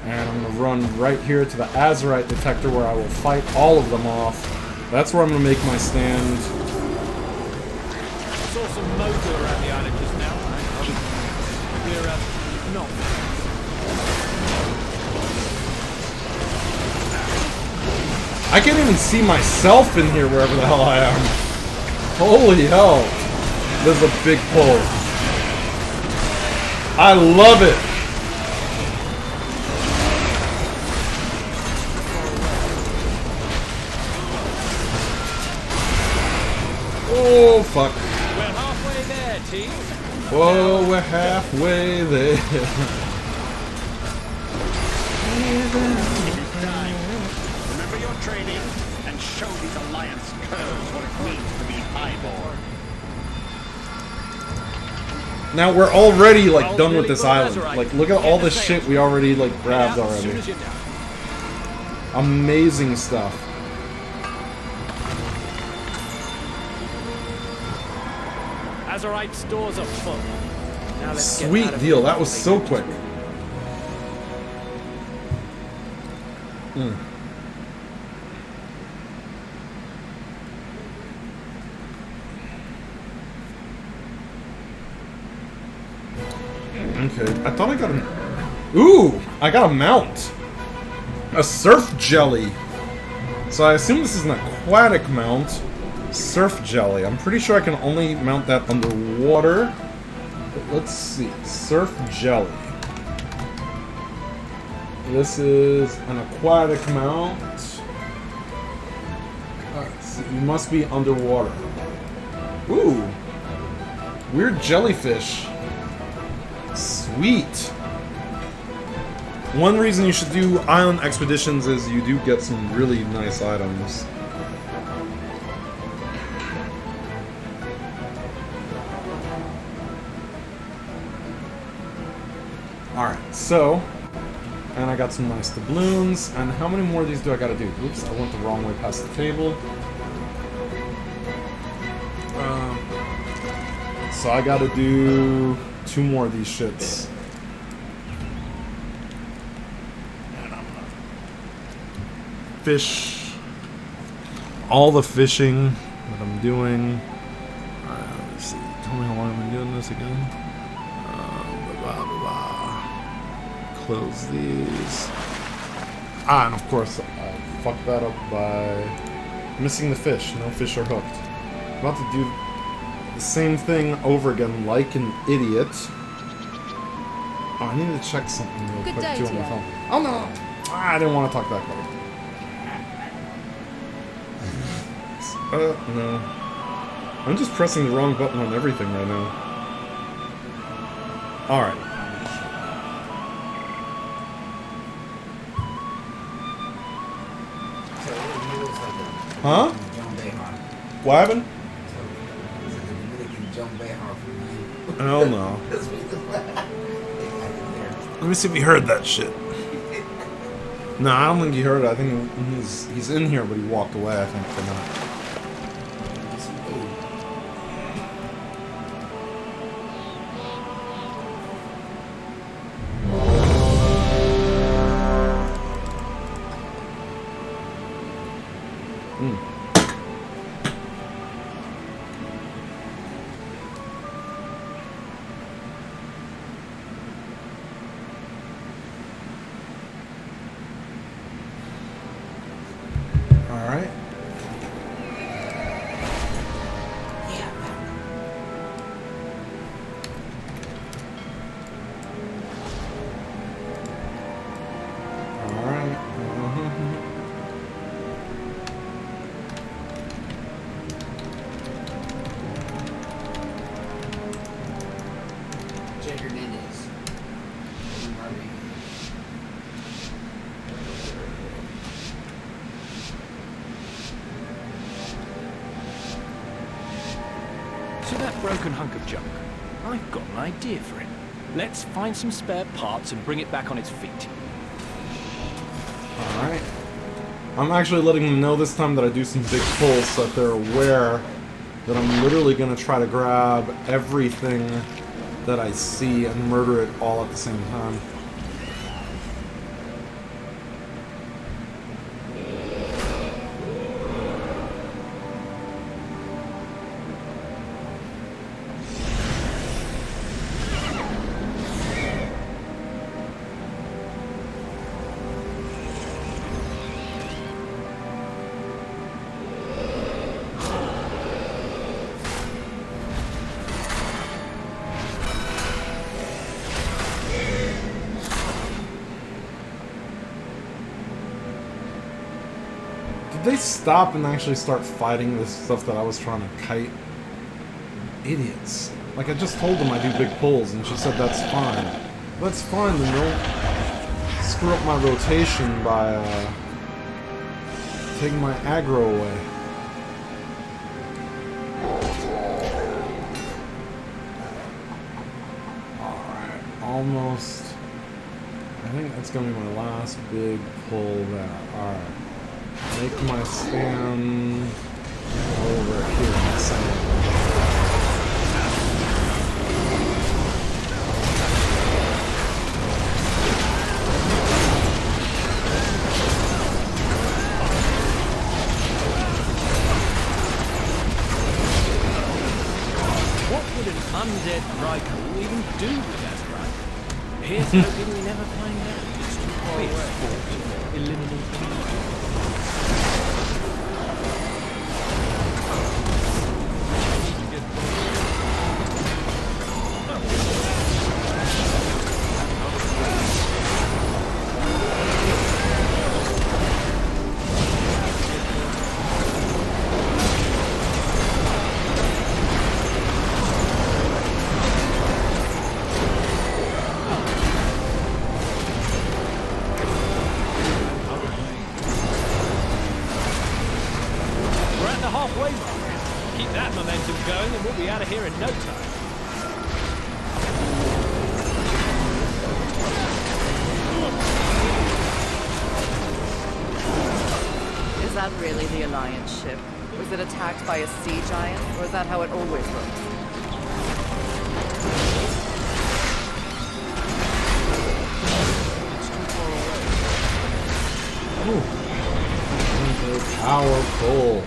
And I'm going to run right here to the Azurite detector where I will fight all of them off. That's where I'm going to make my stand. I saw some motor around the island just now. We're not. I can't even see myself in here wherever the hell I am. Holy hell. There's a big pull. I love it. Oh, fuck. We're halfway there, team. Whoa, we're halfway there. It is time. Remember your training and show these Alliance curs what it means to be highborn. Now we're already like Well, done with really this good island. Azurite. Like, look at all this shit we already like grabbed Out as soon already. as you're down. Amazing stuff. Azurite stores are full. Now let's get Sweet out of deal. here That was before so they quick. get Okay, I thought I got a... Ooh! I got a mount! A surf jelly! So I assume this is an aquatic mount. Surf jelly. I'm pretty sure I can only mount that underwater. But let's see. Surf jelly. This is an aquatic mount. Let's see. You must be underwater. Ooh! Weird jellyfish. Sweet. One reason you should do island expeditions is you do get some really nice items. Alright, so... And I got some nice doubloons. And how many more of these do I gotta do? Oops, I went the wrong way past the table. So I gotta do 2 more of these shits. And I'm gonna fish all the fishing that I'm doing. Let's see. Tell me how long I've been doing this again. Blah, blah, blah. Close these. Ah, and of course I fucked that up by missing the fish. No fish are hooked. I'm about to do the same thing over again like an idiot. Oh, I need to check something real Good quick day too to on my you. phone. Oh no! Ah, I didn't want to talk that quick. No. I'm just pressing the wrong button on everything right now. Alright. So it looks like a Huh? John Behar. What happened? So it's like a Dominican John Behar from you. Hell no. That's what it's like. Let me see if he heard that shit. No, I don't think he heard it. I think he's in here, but he walked away, I think, for now. Alright. See that broken hunk of junk? I've got an idea for it. Let's find some spare parts and bring it back on its feet. Alright. I'm actually letting them know this time that I do some big pulls so that they're aware that I'm literally going to try to grab everything that I see and murder it all at the same time. Did they stop and actually start fighting this stuff that I was trying to kite? Idiots. Like, I just told them I do big pulls, and she said that's fine. That's fine, then don't screw up my rotation by, taking my aggro away. Alright, almost. I think that's gonna be my last big pull there. Alright. Make my stand over here in the center. What would an undead Riker even do with Azrael? Here's hoping we never find out. It's too far away. Eliminate. Keep that momentum going and we'll be out of here in no time. Is that really the Alliance ship? Was it attacked by a sea giant, or is that how it always looks? It's too far away. Ooh. Powerful.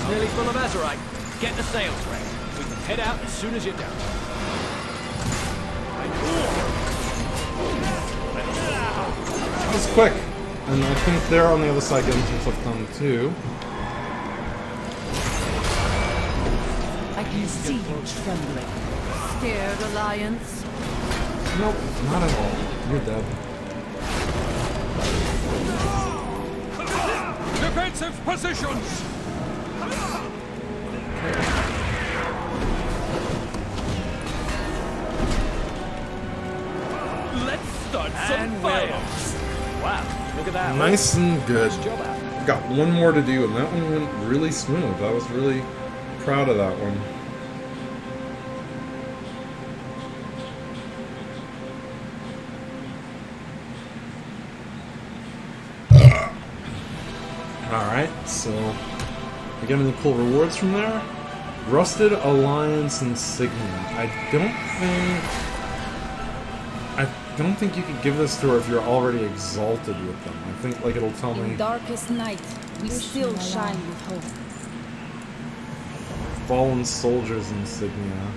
Nearly full of azurite. Get the sails ready. We can head out as soon as you're done. That was quick. And I think they're on the other side getting some stuff done too. I can see you trembling. Scared, Alliance? Nope, not at all. You're dead. Defensive positions! Let's start some fires! Wow, look at that. Nice and good. Nice job out. Got one more to do, and that one went really smooth. I was really proud of that one. Alright, so we get any cool rewards from there? Rusted Alliance Insignia. I don't think you could give this to her if you're already exalted with them. I think like it'll tell me In darkest night, we still shine with hope. Fallen Soldiers Insignia.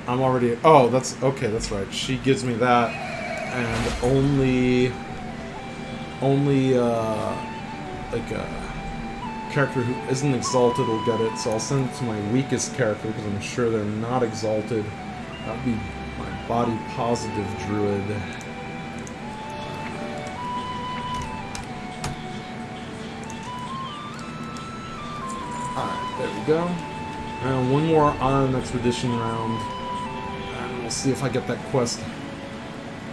I'm already... Oh, that's... Okay, that's right. She gives me that, and only like a character who isn't exalted will get it, so I'll send it to my weakest character because I'm sure they're not exalted. That would be my body positive druid. go. And one more on an expedition round. And we'll see if I get that quest.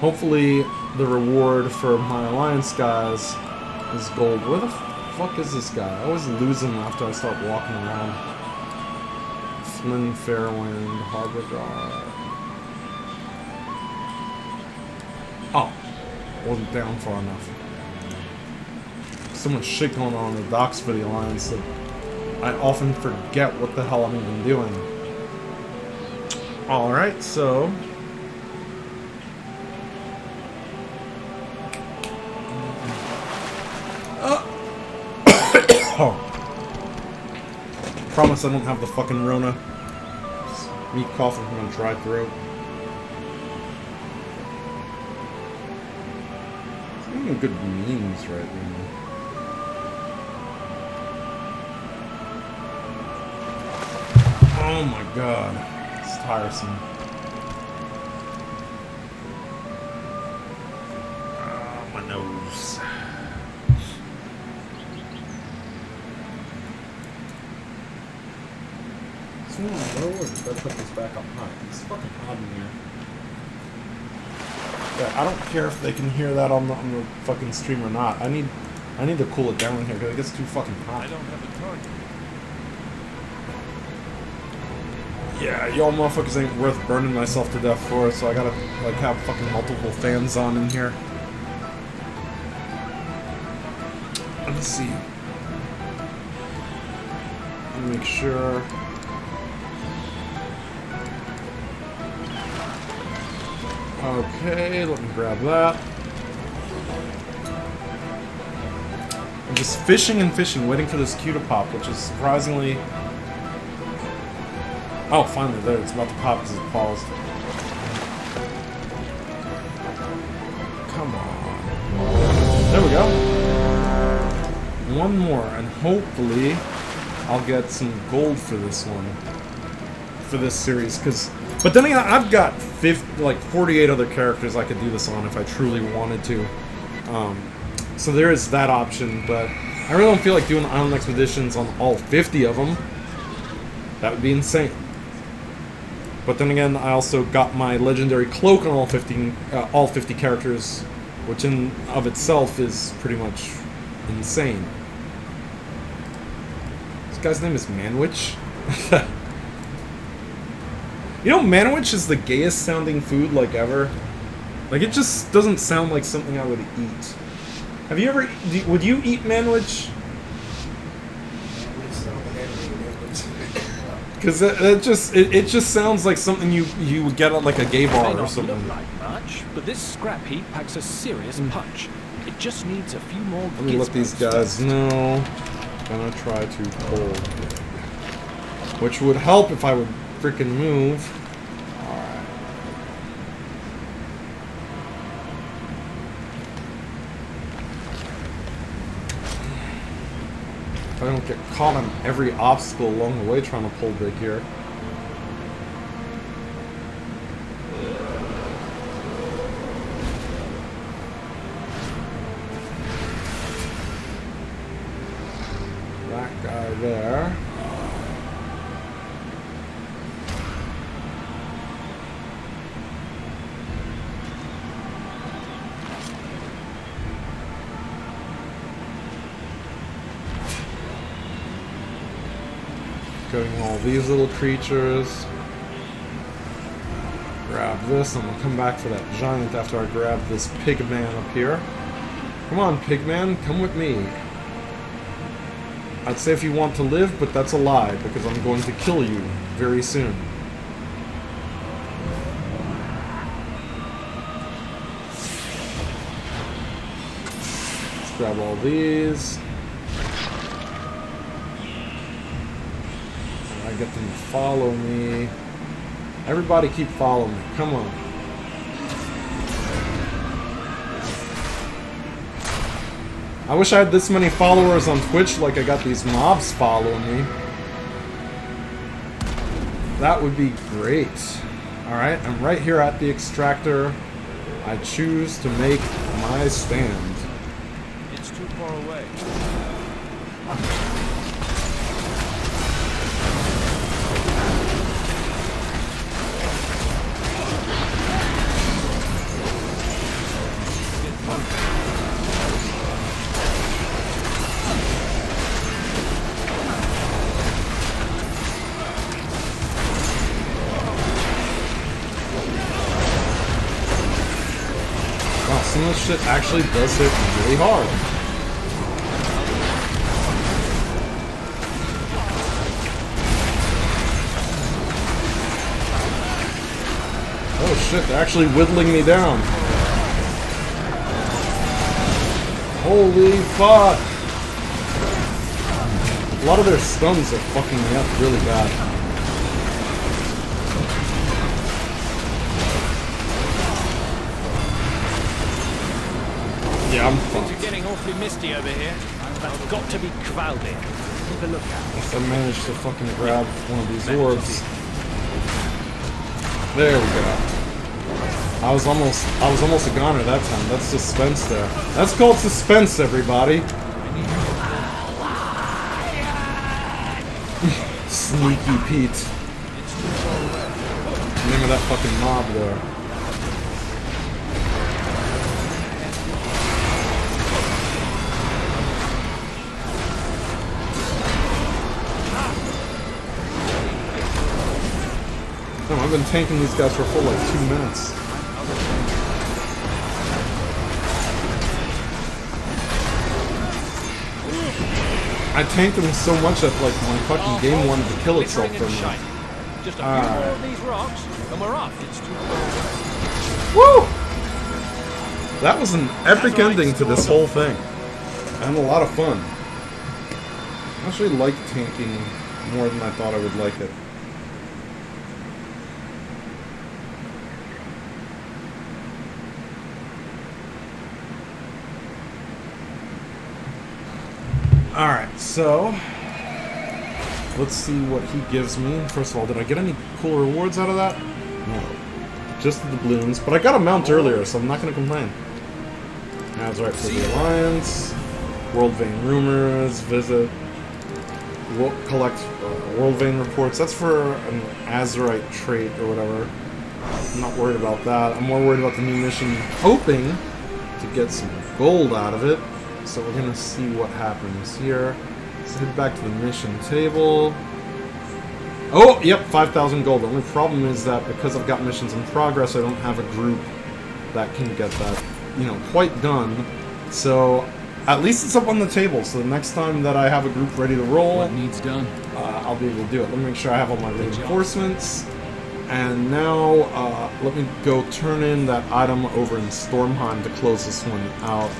Hopefully, the reward for my alliance guys is gold. Where the fuck is this guy? I always lose him after I start walking around. Flynn, Fairwind, Harbor Guard. Oh, wasn't down far enough. So much shit going on in the docks for the alliance that I often forget what the hell I'm even doing. Alright, so... oh. Promise I don't have the fucking Rona. It's me coughing from a dry throat. It's making good memes right now. Oh my god, it's tiresome. My nose. So low, or should I put this back up high? It's fucking hot in here. Yeah, I don't care if they can hear that on the fucking stream or not. I need to cool it down here because it gets too fucking hot. I don't have a target. Yeah, y'all motherfuckers ain't worth burning myself to death for, so I gotta, like, have fucking multiple fans on in here. Let me see. Let me make sure. Okay, let me grab that. I'm just fishing and fishing, waiting for this cue to pop, which is surprisingly... Oh, finally, there. It's about to pop because it paused. Come on. There we go. One more, and hopefully I'll get some gold for this one. For this series, because... But then again, I've got 48 other characters I could do this on if I truly wanted to. So there is that option, but I really don't feel like doing island expeditions on all 50 of them. That would be insane. But then again, I also got my legendary cloak on all 50 characters, which in of itself is pretty much insane. This guy's name is Manwich. You know, Manwich is the gayest sounding food like ever. Like, it just doesn't sound like something I would eat. Have you ever? Would you eat Manwich? Because it just sounds like something you would get at like a gay bar or something. May not look like much, but this scrap heap packs a serious punch. It just needs a few more. Let me let these guys know. Gonna try to pull, which would help if I would freaking move. All right. If I don't get caught on every obstacle along the way trying to pull big here. That guy there. Getting all these little creatures. Grab this. I'm gonna come back for that giant after I grab this pig man up here. Come on, pig man, come with me. I'd say if you want to live, but that's a lie, because I'm going to kill you very soon. Let's grab all these. I get them to follow me. Everybody keep following me. Come on. I wish I had this many followers on Twitch like I got these mobs following me. That would be great. Alright, I'm right here at the extractor. I choose to make my stand. It's too far away. some of this shit actually does hit really hard. Oh shit, they're actually whittling me down. Holy fuck! A lot of their stuns are fucking me up really bad. Yeah, I'm Things fucked. are getting awfully misty over here. That's got to be cloudy. Keep a look out. If I manage to fucking grab one of these orbs. There we go. I was almost a goner that time. That's suspense there. That's called suspense, everybody. Sneaky Pete. Name of that fucking mob there. No, I've been tanking these guys for a full like 2 minutes. I tanked them so much that like my fucking game wanted to kill itself from me. Just a few more of these rocks, and we're off. It's too Woo! That was an epic ending to this whole thing. And a lot of fun. I actually like tanking more than I thought I would like it. Alright, so let's see what he gives me. First of all, did I get any cool rewards out of that? No. Just the doubloons. But I got a mount earlier, so I'm not going to complain. That's right for the Alliance. World Vein Rumors. Visit. Collect World Vein Reports. That's for an Azurite trait or whatever. I'm not worried about that. I'm more worried about the new mission, hoping to get some gold out of it. So we're gonna see what happens here. Let's head back to the mission table. Oh, yep, 5,000 gold. The only problem is that because I've got missions in progress, I don't have a group that can get that, you know, quite done. So at least it's up on the table. So the next time that I have a group ready to roll, What needs done? I'll be able to do it. Let me make sure I have all my reinforcements. And now, let me go turn in that item over in Stormheim to close this one out.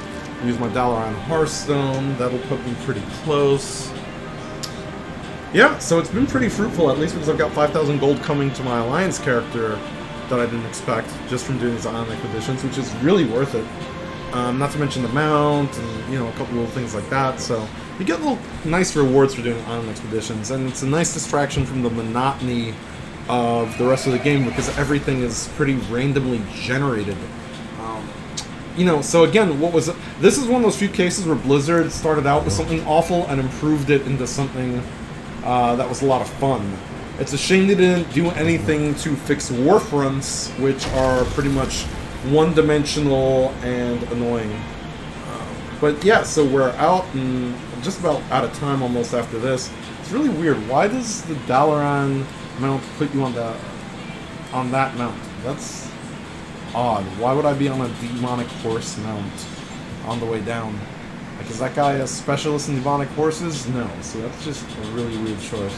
Use my Dalaran Hearthstone. That'll put me pretty close. Yeah, so it's been pretty fruitful, at least because I've got 5,000 gold coming to my Alliance character that I didn't expect just from doing these Island Expeditions, which is really worth it. Not to mention the mount and, you know, a couple little things like that. So you get little nice rewards for doing Island Expeditions, and it's a nice distraction from the monotony of the rest of the game because everything is pretty randomly generated. You know, so again, this is one of those few cases where Blizzard started out with something awful and improved it into something that was a lot of fun. It's a shame they didn't do anything to fix Warfronts, which are pretty much one-dimensional and annoying. But yeah, so we're out and just about out of time almost after this. It's really weird. Why does the Dalaran mount put you on that mount? That's odd. Why would I be on a demonic horse mount on the way down? Like, is that guy a specialist in demonic horses? No. So that's just a really weird choice.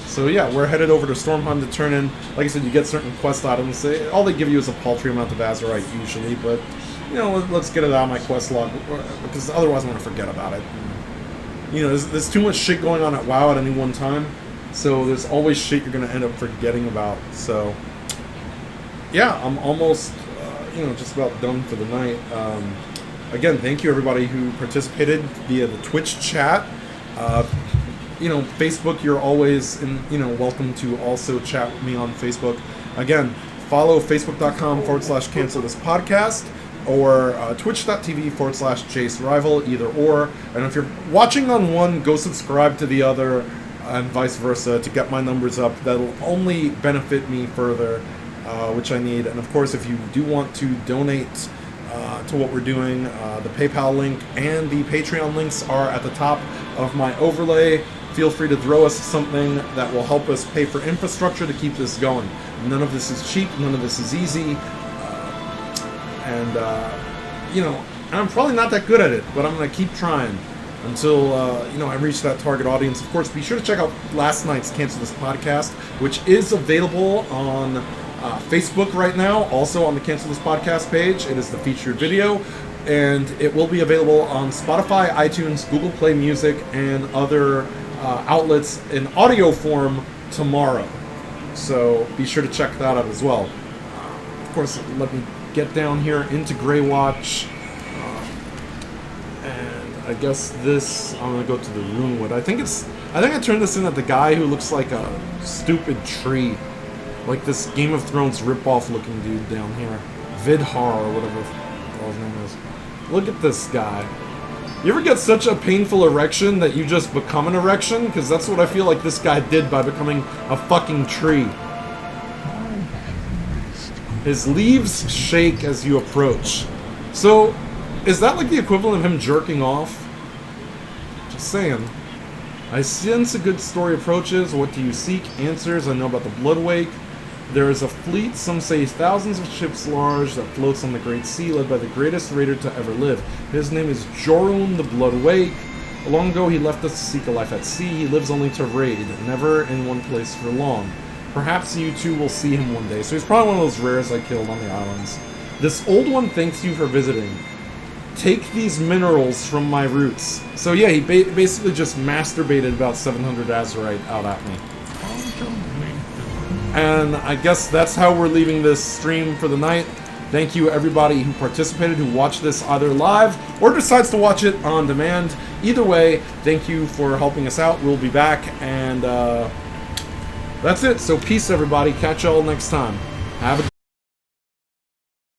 So yeah, we're headed over to Stormheim to turn in. Like I said, you get certain quest items. All they give you is a paltry amount of Azurite usually, but you know, let's get it out of my quest log because otherwise I'm gonna forget about it. You know, there's too much shit going on at WoW at any one time, so there's always shit you're gonna end up forgetting about. So yeah, I'm almost, you know, just about done for the night. Again, thank you everybody who participated via the Twitch chat. You know, Facebook, you're always, welcome to also chat with me on Facebook. Again, follow facebook.com/cancel this podcast or twitch.tv/JaceRival, either or. And if you're watching on one, go subscribe to the other and vice versa to get my numbers up. That'll only benefit me further. Which I need. And of course, if you do want to donate to what we're doing, the PayPal link and the Patreon links are at the top of my overlay. Feel free to throw us something that will help us pay for infrastructure to keep this going. None of this is cheap, none of this is easy. you know, and I'm probably not that good at it, but I'm going to keep trying until, you know, I reach that target audience. Of course, be sure to check out last night's Cancel This podcast, which is available on Facebook right now, also on the Cancel This podcast page. It is the featured video, and it will be available on Spotify, iTunes, Google Play Music, and other outlets in audio form tomorrow. So be sure to check that out as well. Of course, let me get down here into Greywatch. And I guess this, I'm gonna go to the Runewood. I think I turned this in at the guy who looks like a stupid tree. Like this Game of Thrones ripoff looking dude down here. Vidhar or whatever his name is. Look at this guy. You ever get such a painful erection that you just become an erection? Because that's what I feel like this guy did by becoming a fucking tree. His leaves shake as you approach. So, is that like the equivalent of him jerking off? Just saying. I sense a good story approaches. What do you seek? Answers. I know about the Bloodwake. There is a fleet, some say thousands of ships large, that floats on the Great Sea, led by the greatest raider to ever live. His name is Jorun the Bloodwake. Long ago he left us to seek a life at sea. He lives only to raid, never in one place for long. Perhaps you two will see him one day. So he's probably one of those rares I killed on the islands. This old one thanks you for visiting. Take these minerals from my roots. So yeah, he basically just masturbated about 700 Azurite out at me. And I guess that's how we're leaving this stream for the night. Thank you everybody who participated, who watched this either live or decides to watch it on demand. Either way, thank you for helping us out. We'll be back, and that's it. So peace everybody. Catch y'all next time. Have a